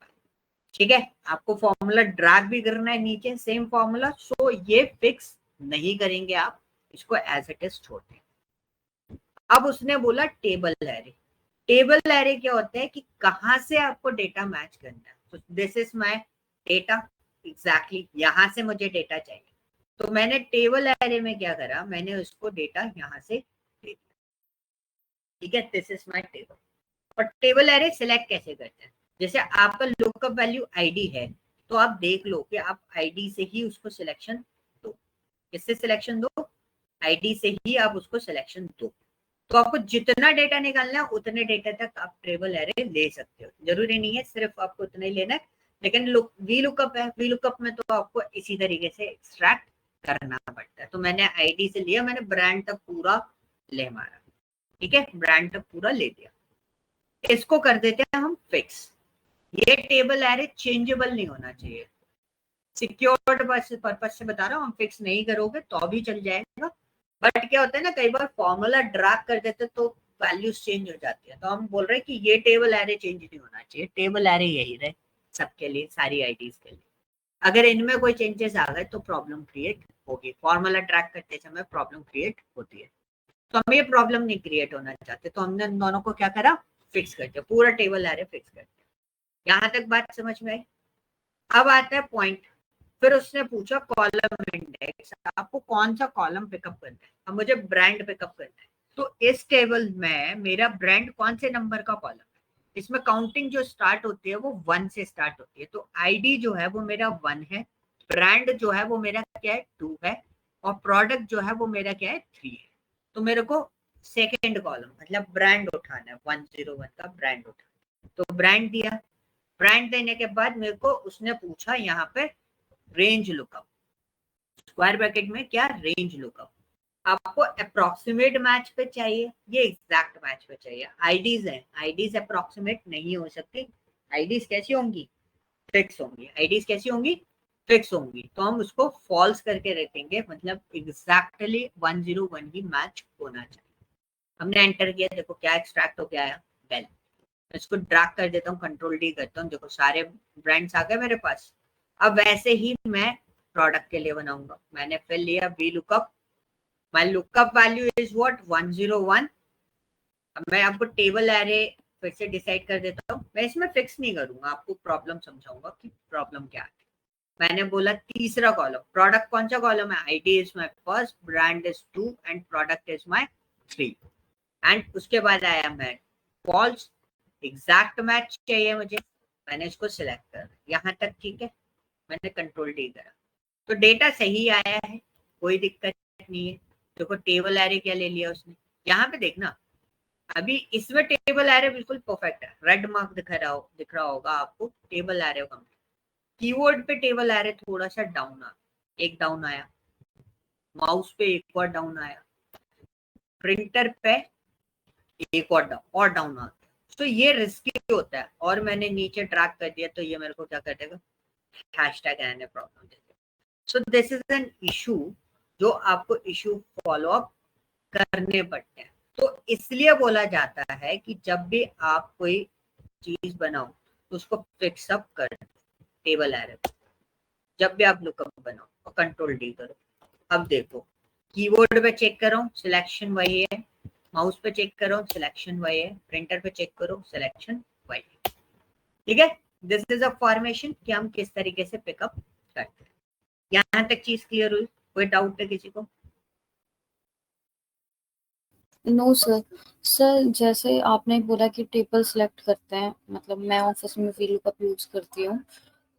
ठीक है, आपको फॉर्मूला ड्रैग भी करना है नीचे, सेम फॉर्मूला, सो ये फिक्स नहीं करेंगे आप, इसको एज इट इज छोड़ दें। अब उसने बोला टेबल एरे। टेबल एरे क्या होता है कि कहां से आपको डेटा मैच करना है। तो this is my data, exactly यहां से मुझे डेटा चाहिए। तो मैंने टेबल एरे में क्या करा, मैंने उसको डेटा यहां से दे दिया। ठीक है, दिस इज माय टेबल। और टेबल एरे सिलेक्ट कैसे करते हैं? जैसे आपका लुकअप वैल्यू आईडी है, तो आप देख लो कि आप आईडी से ही उसको सिलेक्शन दो। किससे सिलेक्शन दो? आईडी से ही आप उसको सिलेक्शन दो। तो आपको जितना डेटा निकालना है उतने डेटा तक आप टेबल एरे ले सकते हो, जरूरी नहीं है सिर्फ आपको उतना ही लेना है। लेकिन VLOOKUP है, VLOOKUप में तो आपको इसी तरीके से एक्सट्रैक्ट करना पड़ता है। तो मैंने आईडी से लिया, मैंने ब्रांड तक पूरा ले मारा। ठीक है, ब्रांड तक पूरा ले दिया। इसको कर देते हैं हम फिक्स। ये टेबल एरे चेंजेबल नहीं होना चाहिए। सिक्योर्ड पर्पज से बता रहा हूँ, हम फिक्स नहीं करोगे तो भी चल जाएगा। बट क्या होता है ना, कई बार फॉर्मूला ड्रैग कर देते तो वैल्यूज चेंज हो जाती है। तो हम बोल रहे हैं कि ये टेबल एरे चेंज नहीं होना चाहिए, टेबल एरे यही रहे सबके लिए, सारी आईडीज के लिए। अगर इनमें कोई चेंजेस आ गए तो प्रॉब्लम क्रिएट होगी, फॉर्मूला ट्रैक करते समय प्रॉब्लम क्रिएट होती है। तो हम ये प्रॉब्लम नहीं क्रिएट होना चाहते, तो हमने इन दोनों को क्या करा, फिक्स कर दिया, पूरा टेबल एरे फिक्स कर दिया। यहाँ तक बात समझ में आई? अब आता है पॉइंट। फिर उसने पूछा कॉलम इंडेक्स, आपको कौन सा कॉलम पिकअप करना है? अब मुझे ब्रांड पिकअप करना है, तो इस टेबल में मेरा ब्रांड कौन से नंबर का कॉलम है? इसमें काउंटिंग जो स्टार्ट होती है वो 1 से स्टार्ट होती है। तो आईडी जो है वो मेरा 1 है, ब्रांड जो है वो मेरा क्या है, 2 है, और प्रोडक्ट जो है वो मेरा क्या है, 3 है। तो मेरे को सेकेंड कॉलम मतलब ब्रांड उठाना है, 101 का ब्रांड उठाना है। तो ब्रांड दिया, ब्रांड देने के बाद मेरे को उसने पूछा यहाँ पे रेंज लुकअप, स्क्वायर ब्रैकेट में क्या, रेंज लुकअप। आपको अप्रोक्सीमेट मैच पे चाहिए, ये एग्जैक्ट मैच पे चाहिए। आईडीज है, आईडीज अप्रोक्सीमेट नहीं हो सकती। आईडीज कैसी होंगी, फिक्स होंगी। आईडीज कैसी होंगी, फिक्स होंगी। तो हम उसको फॉल्स करके रखेंगे, मतलब एग्जैक्टली 101 ही मैच होना चाहिए। हमने एंटर किया, देखो क्या एक्सट्रैक्ट हो गया आया, बेल। इसको ड्रैग कर देता हूँ, कंट्रोल डी करता हूँ, देखो सारे ब्रांड्स आ गए मेरे पास। अब वैसे ही मैं प्रोडक्ट के लिए बनाऊंगा। मैंने फिर लिया VLOOKUP, my lookup value is what, 101। अब मैं आपको टेबल एरे फिर से डिसाइड कर देता हूँ। मैं इसमें फिक्स नहीं करूंगा, आपको प्रॉब्लम समझाऊंगा कि प्रॉब्लम क्या है। मैंने बोला तीसरा कॉलम, प्रोडक्ट कौन सा कॉलम है, ID is my first, brand is 2 and product is my 3। And उसके बाद आया मैं फॉल्स, एग्जैक्ट मैच चाहिए मुझे, मैंने इसको सिलेक्ट कर, यहाँ तक ठीक है। मैंने कंट्रोल डी करा, तो डेटा सही आया है, कोई दिक्कत नहीं है। देखो टेबल एरे क्या ले लिया उसने, यहाँ पे देखना अभी इसमें टेबल एरे बिल्कुल परफेक्ट है, रेड मार्क दिख रहा होगा आपको, टेबल एरे कंप्लीट। कीवर्ड पे टेबल एरे थोड़ा सा डाउन आ, एक डाउन आया, माउस पे एक और डाउन आया, प्रिंटर पे एक और डाउन आ गया। तो ये रिस्की होता है, और मैंने नीचे ट्रैक कर दिया तो ये मेरे को क्या कर देगा, हैशटैग एने प्रॉब्लम दे देगा। सो दिस इज एन इशू, जो आपको इशू फॉलो अप करने पड़ते हैं। तो इसलिए बोला जाता है कि जब भी आप कोई चीज बनाओ तो उसको फिक्स अप कर, टेबल एरे जब भी आप लुकअप बनाओ और कंट्रोल डी करो। अब देखो, कीबोर्ड पे चेक करो सिलेक्शन वही है, माउस पे चेक करो सिलेक्शन वही है, प्रिंटर पे चेक करो सिलेक्शन वही है। ठीक है, दिस इज अ फॉर्मेशन कि हम किस तरीके से पिकअप करते हैं। यहाँ तक चीज क्लियर हुई? कोई डाउट है किसी को? No sir. सर जैसे आपने बोला कि टेबल सेलेक्ट करते हैं, मतलब मैं ऑफिस में VLOOKUP यूज करती हूँ,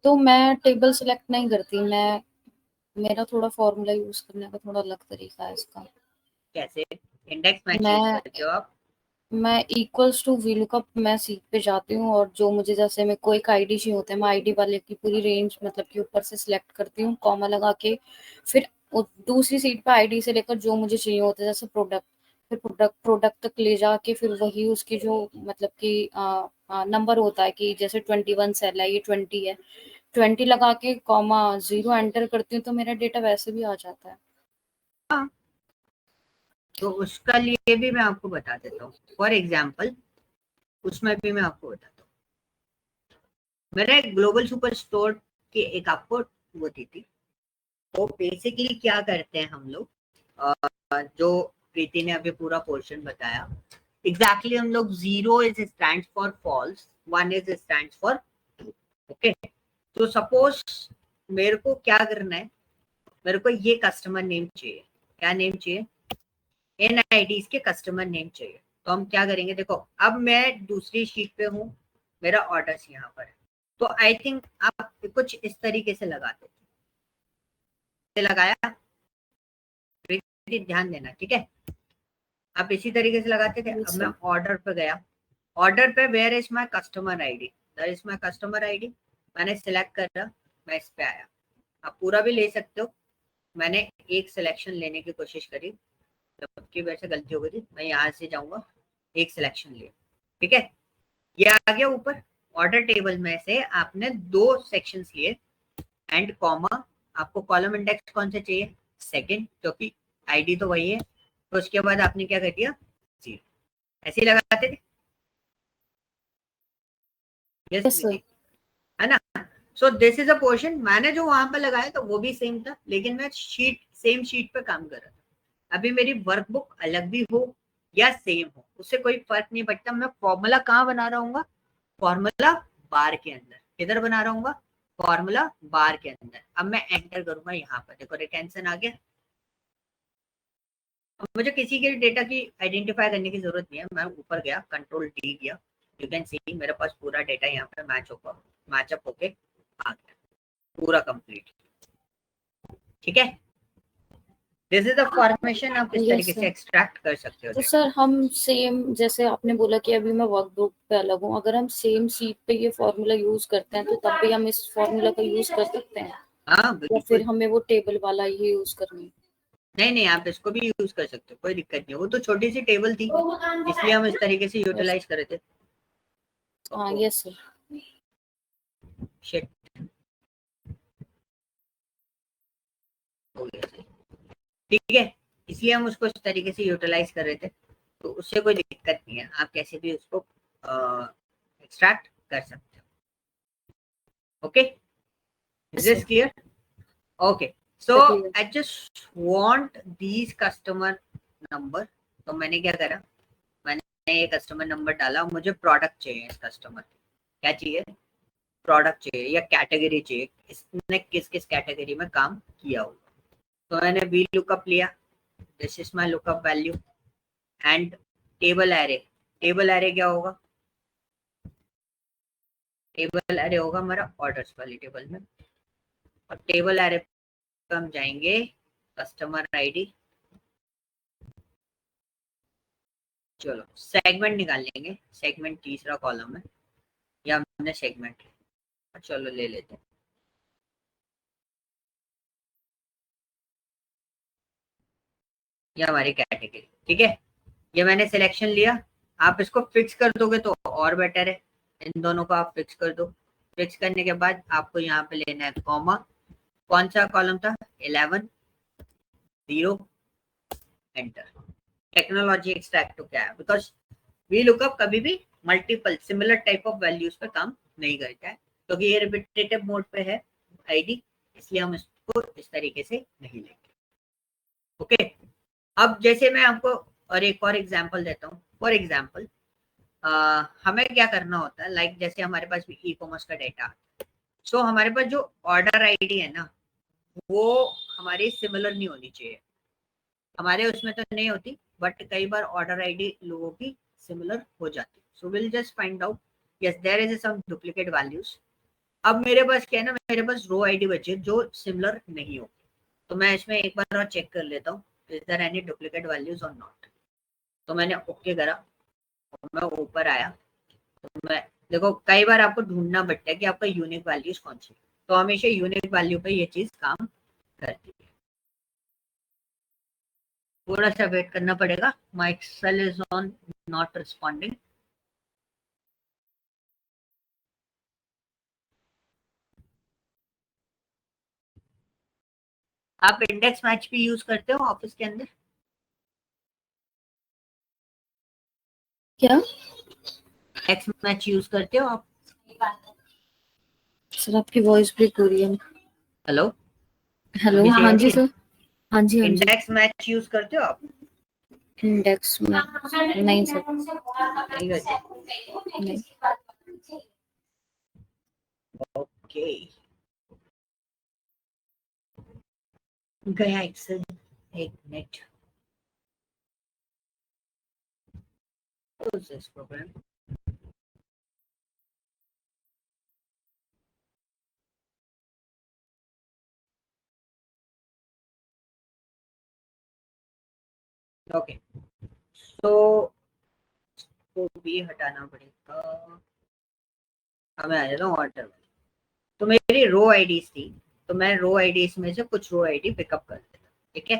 तो मैं टेबल सेलेक्ट नहीं करती, मैं मेरा थोड़ा फॉर्मूला यूज करने का थोड़ा अलग तरीका है इसका। कैसे? इंडेक्स मैच यूज करते हो आप? मैं इक्वल्स टू VLOOKUP मैं सीट पे जाती हूँ, और जो मुझे जैसे मेरे को एक आईडी चाहिए होता है, मैं आईडी वाले की पूरी रेंज मतलब कि ऊपर से सिलेक्ट करती हूँ, कॉमा लगा के, फिर दूसरी सीट पे आईडी से लेकर जो मुझे चाहिए होता है जैसे प्रोडक्ट, फिर प्रोडक्ट तक ले जाके फिर वही उसकी जो मतलब कि नंबर होता है कि जैसे 21 सेल है, ये 20 है, 20 लगा के कॉमा 0 एंटर करती हूँ तो मेरा डेटा वैसे भी आ जाता है। हाँ, तो उसका लिए भी मैं आपको बता देता हूँ। फॉर एग्जाम्पल उसमें भी मैं आपको बताता हूँ। मैंने ग्लोबल सुपर स्टोर की एक आपको वो दी थी। तो बेसिकली क्या करते हैं हम लोग, जो प्रीति ने अभी पूरा पोर्शन बताया, एग्जैक्टली हम लोग 0 is stand for false, 1 is stand for true. Okay, तो सपोज मेरे को क्या करना है, मेरे को ये कस्टमर नेम चाहिए। क्या नेम चाहिए? NIDs के कस्टमर नेम चाहिए। तो हम क्या करेंगे, देखो अब मैं दूसरी शीट पे हूँ, मेरा ऑर्डर्स यहाँ पर है, तो आई थिंक आप कुछ इस तरीके से लगाते लगाया, ध्यान देना, ठीक है? आप इसी तरीके से लगाते थे। अब मैं ऑर्डर पे गया, ऑर्डर पे where is my customer ID, there is my customer ID, मैंने सिलेक्ट करा, मैं इस पे आया। आप पूरा भी ले सकते हो, मैंने एक सिलेक्शन लेने की कोशिश करी, जबकि वैसे गलती हो गई थी, मैं यहाँ से जाऊंगा, एक सिलेक्शन लिया, ठीक है, ये आ गया ऊपर। ऑर्डर टेबल में से आपने 2 सेक्शंस लिए, एंड कॉमा, आपको कॉलम इंडेक्स कौन सा चाहिए? सेकंड, क्योंकि आईडी तो वही है। तो उसके बाद आपने क्या कर दिया, जी ऐसे ही लगाते थे, Yes, sir. है ना? सो दिस इज अ पोर्शन, मैंने जो वहां पर लगाया था वो भी सेम था, लेकिन मैं सेम शीट पे काम कर रहा था। अभी मेरी वर्कबुक अलग भी हो या सेम हो, उससे कोई फर्क नहीं पड़ता। मैं फॉर्मूला कहाँ बना रहा हूँ? फॉर्मूला बार के अंदर। किधर बना रहा हूँ? फॉर्मूला बार के अंदर। अब मैं एंटर करूंगा यहाँ पर, देखो रिटेंशन आ गया। मुझे किसी के डेटा की आइडेंटिफाई करने की जरूरत नहीं है, मैं ऊपर गया, कंट्रोल डी किया, यू कैन सी मेरे पास पूरा डेटा यहाँ पे मैचअप होके आ गया, पूरा कंप्लीट। ठीक है, दिस इज द फॉर्मेशन, आप इस तरीके से एक्सट्रैक्ट कर सकते हो। तो सर हम सेम, जैसे आपने बोला कि अभी मैं वर्कबुक पे अलग हूँ, अगर हम सेम सीट पे ये फॉर्मूला यूज करते हैं तो तब भी हम इस फॉर्मूला का यूज कर सकते हैं? हाँ या फिर बिल्कुल, हमें वो टेबल वाला ही यूज करना है? नहीं आप इसको भी यूज कर सकते हो, कोई दिक्कत नहीं। वो तो छोटी सी टेबल थी, इसलिए हम इस तरीके से यूटिलाइज कर रहे थे। हाँ यस सर। शिट, ठीक है, इसलिए हम उसको इस तरीके से यूटिलाइज कर रहे थे, तो उससे कोई दिक्कत नहीं है, आप कैसे भी उसको एक्सट्रैक्ट कर सकते हो। Okay, is this clear? Okay, so I just want these customer number. तो मैंने क्या करा, मैंने ये कस्टमर नंबर डाला, मुझे प्रोडक्ट चाहिए इस कस्टमर, क्या चाहिए? प्रोडक्ट चाहिए या कैटेगरी चाहिए, इसने किस किस कैटेगरी में काम किया होगा। तो मैंने वी लुकअप लिया, this is my lookup value, and table array. Table array क्या होगा? टेबल एरे होगा हमारा ऑर्डर्स वाली टेबल में, और टेबल एरे पे हम जाएंगे कस्टमर आईडी, चलो सेगमेंट निकाल लेंगे, सेगमेंट तीसरा कॉलम है, या हमने सेगमेंट, चलो ले लेते हैं। ये हमारी कैटेगरी, ठीक है, ये मैंने सिलेक्शन लिया। आप इसको फिक्स कर दोगे तो और बेटर है, इन दोनों को आप फिक्स कर दो। फिक्स करने के बाद आपको यहाँ पे लेना है कॉमा, कौन सा कॉलम था, 11 0 एंटर। टेक्नोलॉजी एक्सट्रैक्ट तो क्या है, बिकॉज वी लुकअप कभी भी multiple similar type of values पे काम नहीं करता है, क्योंकि ये रिपीटेटिव मोड पे है आईडी, इसलिए हम इसको इस तरीके से नहीं लेंगे। ओके, अब जैसे मैं आपको और एक और एग्जांपल देता हूँ। फॉर एग्जांपल हमें क्या करना होता है, लाइक जैसे हमारे पास भी ई कॉमर्स का डेटा, सो हमारे पास जो ऑर्डर आईडी है ना, वो हमारी सिमिलर नहीं होनी चाहिए। हमारे उसमें तो नहीं होती, बट कई बार ऑर्डर आईडी लोगों की सिमिलर हो जाती। So will just find out, yes there is some duplicate values. अब मेरे पास क्या है ना, मेरे पास रो आईडी बचे जो सिमिलर नहीं हो, तो मैं इसमें एक बार और चेक कर लेता हूँ, is there any duplicate values और नॉट। तो मैंने ओके करा, और मैं ऊपर आया, तो मैं देखो कई बार आपको ढूंढना पड़ता है कि आपका यूनिक वैल्यूज कौन सी, तो हमेशा यूनिक वैल्यू पे ये चीज काम करती है। थोड़ा सा वेट करना पड़ेगा, my Excel is on not responding. आप इंडेक्स मैच भी यूज करते हो ऑफिस के अंदर? क्या इंडेक्स मैच यूज करते हो आप? सर, आपकी वॉइस ब्रेक हो रही है। हेलो हेलो, अभी से हाँ आ जी रही है? सर। हाँ जी, हाँ जी। इंडेक्स मैच यूज करते हो आप? इंडेक्स में नहीं सर, नहीं करते? नहीं। ओके, गया एक्सेल, एक minute. Close this program. Okay, तो को भी हटाना पड़ेगा। हमें आ जाता हूँ ऑर्डर में। तो मेरी रो आईडीज थी, तो मैं रो आईडीज में से कुछ रो आईडी पिकअप कर लेता, ठीक है।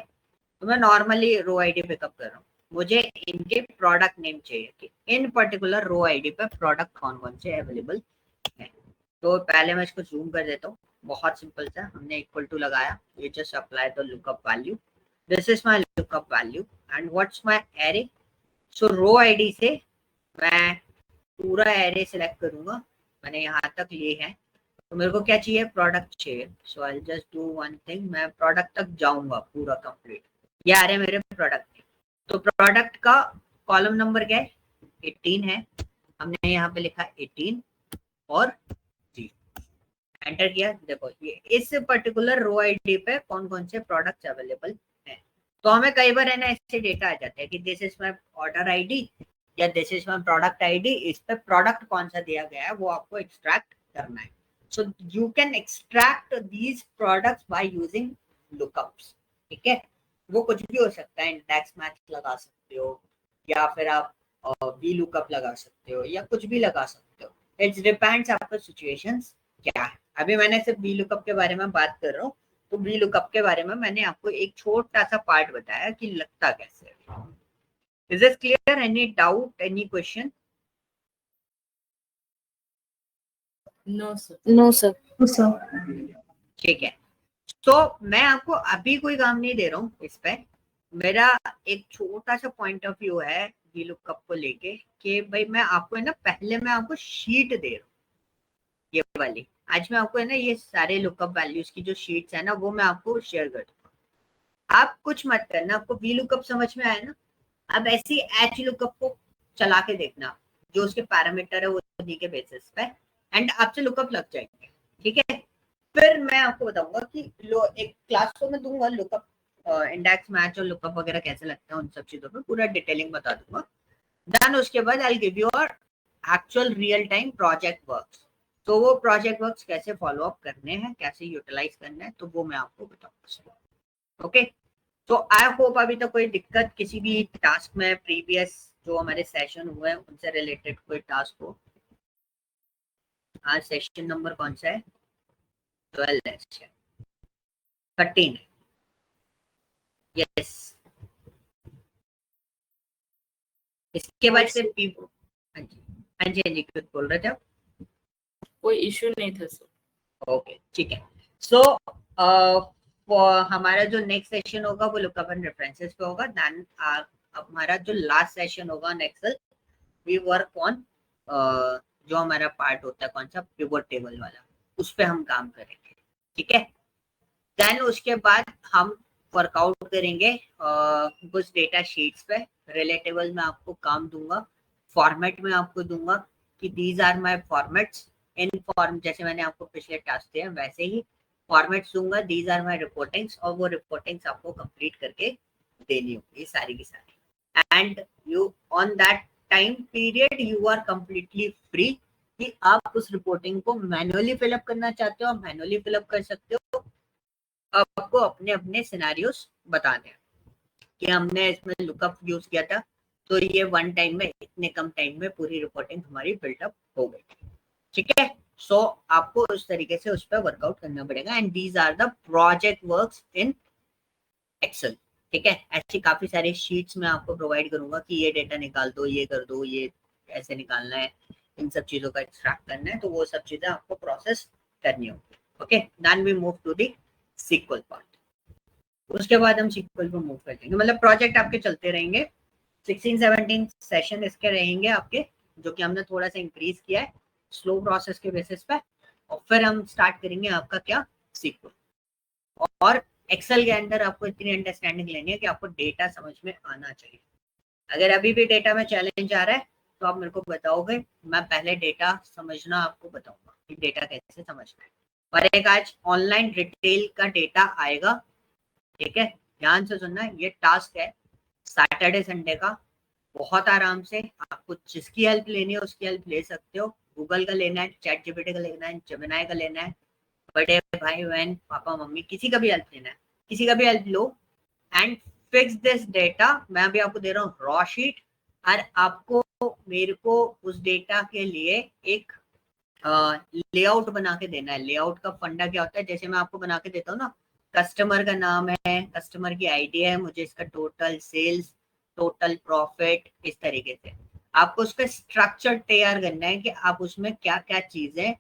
तो मैं नॉर्मली रो आईडी पिकअप कर रहा हूँ, मुझे इनके प्रोडक्ट नेम चाहिए कि इन पर्टिकुलर रो आईडी पे प्रोडक्ट कौन कौन से अवेलेबल है। तो पहले मैं इसको जूम कर देता हूँ, बहुत सिंपल सा, हमने इक्वल टू लगाया, ये just apply the lookup value, this is my lookup value and what's my array. So row ID से मैं पूरा एरे सिलेक्ट करूंगा, मैंने यहाँ तक लिए हैं, तो मेरे को क्या चाहिए, प्रोडक्ट चाहिए। So I just do one thing, मैं प्रोडक्ट तक जाऊंगा पूरा कंप्लीट, ये आ रहे मेरे प्रोडक्ट। तो प्रोडक्ट का कॉलम नंबर क्या है, 18 है, हमने यहाँ पे लिखा 18 और जी एंटर किया। देखो ये इस पर्टिकुलर रो आईडी पे कौन कौन से प्रोडक्ट्स अवेलेबल हैं। तो हमें कई बार है ना ऐसे डेटा आ जाता है कि this is my order ID या this is my product ID, इस पे प्रोडक्ट कौन सा दिया गया है वो आपको एक्सट्रैक्ट करना है। So you can extract these products by using lookups, ठीक है। वो कुछ भी हो सकता है, इंडेक्स मैच लगा सकते हो, या फिर आप वी लुकअप लगा सकते हो, या कुछ भी लगा सकते हो, इट्स डिपेंड्स आपका सिचुएशंस क्या है। अभी मैंने सिर्फ वी लुकअप के बारे में बात कर रहा हूँ, तो वी लुकअप के बारे में मैंने आपको एक छोटा सा पार्ट बताया कि लगता कैसे है। Is this clear, any doubt, any question? No sir. No sir. ठीक है, तो मैं आपको अभी कोई काम नहीं दे रहा हूँ इस पे, मेरा एक छोटा सा पॉइंट ऑफ व्यू है वी लुकअप को लेके कि भाई मैं आपको है ना, पहले मैं आपको शीट दे रहा हूँ ये वाली, आज मैं आपको है ना ये सारे लुकअप वैल्यूज की जो शीट्स है ना वो मैं आपको शेयर कर दूंगा। आप कुछ मत करना, आपको वी लुकअप समझ में आया ना, अब ऐसी एच लुकअप को चला के देखना, जो उसके पैरामीटर है वो उन्हीं के बेसिस पे, एंड आपसे लुकअप लग जाएंगे, ठीक है। फिर मैं आपको बताऊंगा कि एक क्लास को मैं दूंगा लुकअप, इंडेक्स मैच और लुकअप वगैरह कैसे लगता है, उन सब चीजों पर पूरा डिटेलिंग बता दूंगा। देन उसके बाद आई गिव यू और actual real time project works, तो वो प्रोजेक्ट वर्क्स कैसे फॉलो अप करने हैं, कैसे यूटिलाइज करना है, तो वो मैं आपको बताऊंगा। ओके, तो आई होप अभी तक कोई दिक्कत किसी भी टास्क में प्रीवियस जो हमारे सेशन हुए हैं उनसे रिलेटेड कोई टास्क हो। आज सेशन नंबर कौन सा है? 12 है, 13 है। यस, इसके बाद से हाँ जी हाँ जी हाँ जी, कुछ बोल रहे थे आप? कोई इश्यू नहीं था सर। ओके, ठीक है। सो हमारा जो नेक्स्ट सेशन होगा वो लुकअप एंड रेफरेंसेस पे होगा। देन हमारा जो लास्ट सेशन होगा on Excel, we work on जो हमारा पार्ट होता है कौन सा, पिवट टेबल वाला, उस पे हम काम करेंगे, ठीक है। देन उसके बाद हम वर्कआउट करेंगे कुछ डेटा शीट्स पे। रिलेटेबल में आपको काम दूंगा, फॉर्मेट में आपको दूंगा कि these are my formats in form, जैसे मैंने आपको पिछले टास्क दिए वैसे ही फॉर्मेट्स दूंगा। दीज आर माय रिपोर्टिंग्स, और वो रिपोर्टिंग्स आपको कंप्लीट करके देनी होगी सारी की सारी। And you on that time period you are completely free कि आप उस रिपोर्टिंग को मैनुअली फिलअप करना चाहते हो, मैनुअली फिलअप कर सकते हो। आपको अपने अपने सिनेरियोस बताने हैं कि हमने इसमें लुकअप यूज किया था, तो ये वन टाइम में इतने कम टाइम में पूरी रिपोर्टिंग हमारी बिल्टअप हो गई, ठीक है। सो आपको उस तरीके से उस पर वर्कआउट करना पड़ेगा। And these are the project works in Excel, ठीक है। ऐसी काफी सारी शीट्स में आपको प्रोवाइड करूंगा कि ये डेटा निकाल दो, ये कर दो, ये ऐसे निकालना है, इन सब चीजों का एक्सट्रैक्ट करना है, तो वो सब चीजें आपको प्रोसेस करनी होगी। Okay, then we move to the sequel part. उसके बाद हम सीक्वल पे मूव कर देंगे, मतलब प्रोजेक्ट आपके चलते रहेंगे। 16-17 सेशन इसके रहेंगे आपके, जो कि हमने थोड़ा सा इंक्रीज किया है स्लो प्रोसेस के बेसिस पे। और फिर हम स्टार्ट करेंगे आपका क्या, सीक्वल। और एक्सेल के अंदर आपको इतनी अंडरस्टैंडिंग लेनी है कि आपको डेटा समझ में आना चाहिए। अगर अभी भी डेटा में चैलेंज आ रहा है तो आप मेरे को बताओगे, मैं पहले डेटा समझना आपको बताऊंगा कि डेटा कैसे समझना है। और एक आज ऑनलाइन रिटेल का डेटा आएगा, ठीक है, ध्यान से सुनना। ये टास्क है सैटरडे संडे का, बहुत आराम से आपको जिसकी हेल्प लेनी है उसकी हेल्प ले सकते हो। गूगल का लेना है, चैट जीपीटी का लेना है, जेमिनी का लेना है, बड़े भाई बहन पापा मम्मी किसी का भी हेल्प लेना है, किसी का भी help low and fix this data. मैं अभी आपको दे रहा हूँ रॉ शीट, और आपको मेरे को उस डेटा के लिए एक लेआउट बना के देना है। लेआउट का फंडा क्या होता है, जैसे मैं आपको बना के देता हूँ ना, कस्टमर का नाम है, कस्टमर की आईडी है, मुझे इसका टोटल सेल्स, टोटल प्रॉफिट, इस तरीके से आपको उसका स्ट्रक्चर तैयार करना है कि आप उसमें क्या क्या चीजें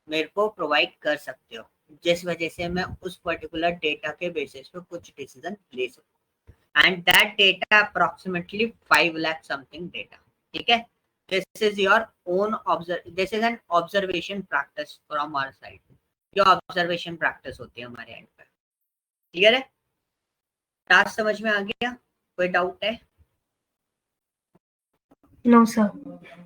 मेरे को प्रोवाइड कर सकते हो, जिस वजह से मैं उस पर्टिकुलर डेटा के बेसिस पे कुछ डिसीजन ले सकूं। And that data approximately 5 lakh something data, ठीक है। This is your own this is an observation practice from our side. ये ऑब्जर्वेशन प्रैक्टिस होती है हमारे एंड पे, क्लियर है? टास्क समझ में आ गया? कोई डाउट है? No sir.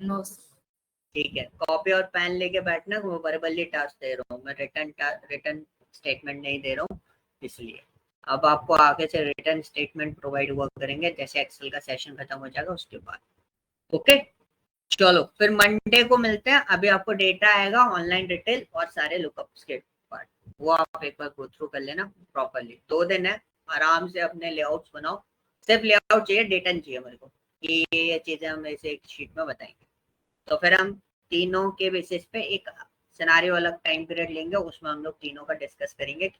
नो ठीक है, कॉपी और पेन लेके बैठना। मैं वर्बली टास्क दे रहा हूँ, मैं रिटर्न स्टेटमेंट नहीं दे रहा हूँ, इसलिए अब आपको आगे से रिटर्न स्टेटमेंट प्रोवाइड हुआ करेंगे जैसे एक्सेल का सेशन खत्म हो जाएगा उसके बाद। ओके, चलो फिर मंडे को मिलते हैं। अभी आपको डेटा आएगा ऑनलाइन डिटेल और सारे लुकअप्स के पार्ट, वो आप एक बार गो थ्रू कर लेना प्रॉपर्ली। 2 दिन है, आराम से अपने लेआउट्स बनाओ। सिर्फ लेआउट चाहिए, डेटा नहीं चाहिए मेरे को कि ये चीजें हम ऐसे एक शीट में बताएंगे। तो फिर हम तीनों के बेसिस पे एक सिनेरियो अलग टाइम पीरियड लेंगे, उसमें हम लोग तीनों का डिस्कस करेंगे।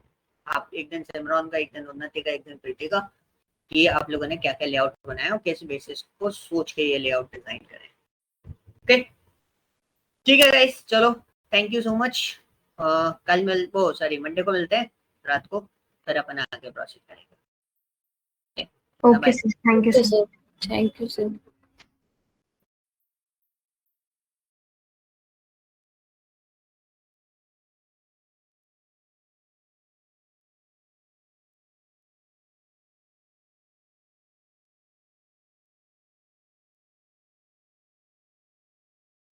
आप एक दिन सिमरन का, एक दिन उन्नति का, एक दिन प्रीति का, कि आप लोगों ने क्या क्या लेआउट बनाया और किस बेसिस को सोच के ये लेआउट डिजाइन करें। ओके, ठीक है गाइस, चलो थैंक यू सो मच। कल मंडे को मिलते हैं रात को, फिर अपन आगे प्रोसेस करेंगे। Okay sir, thank you sir. Thank you sir.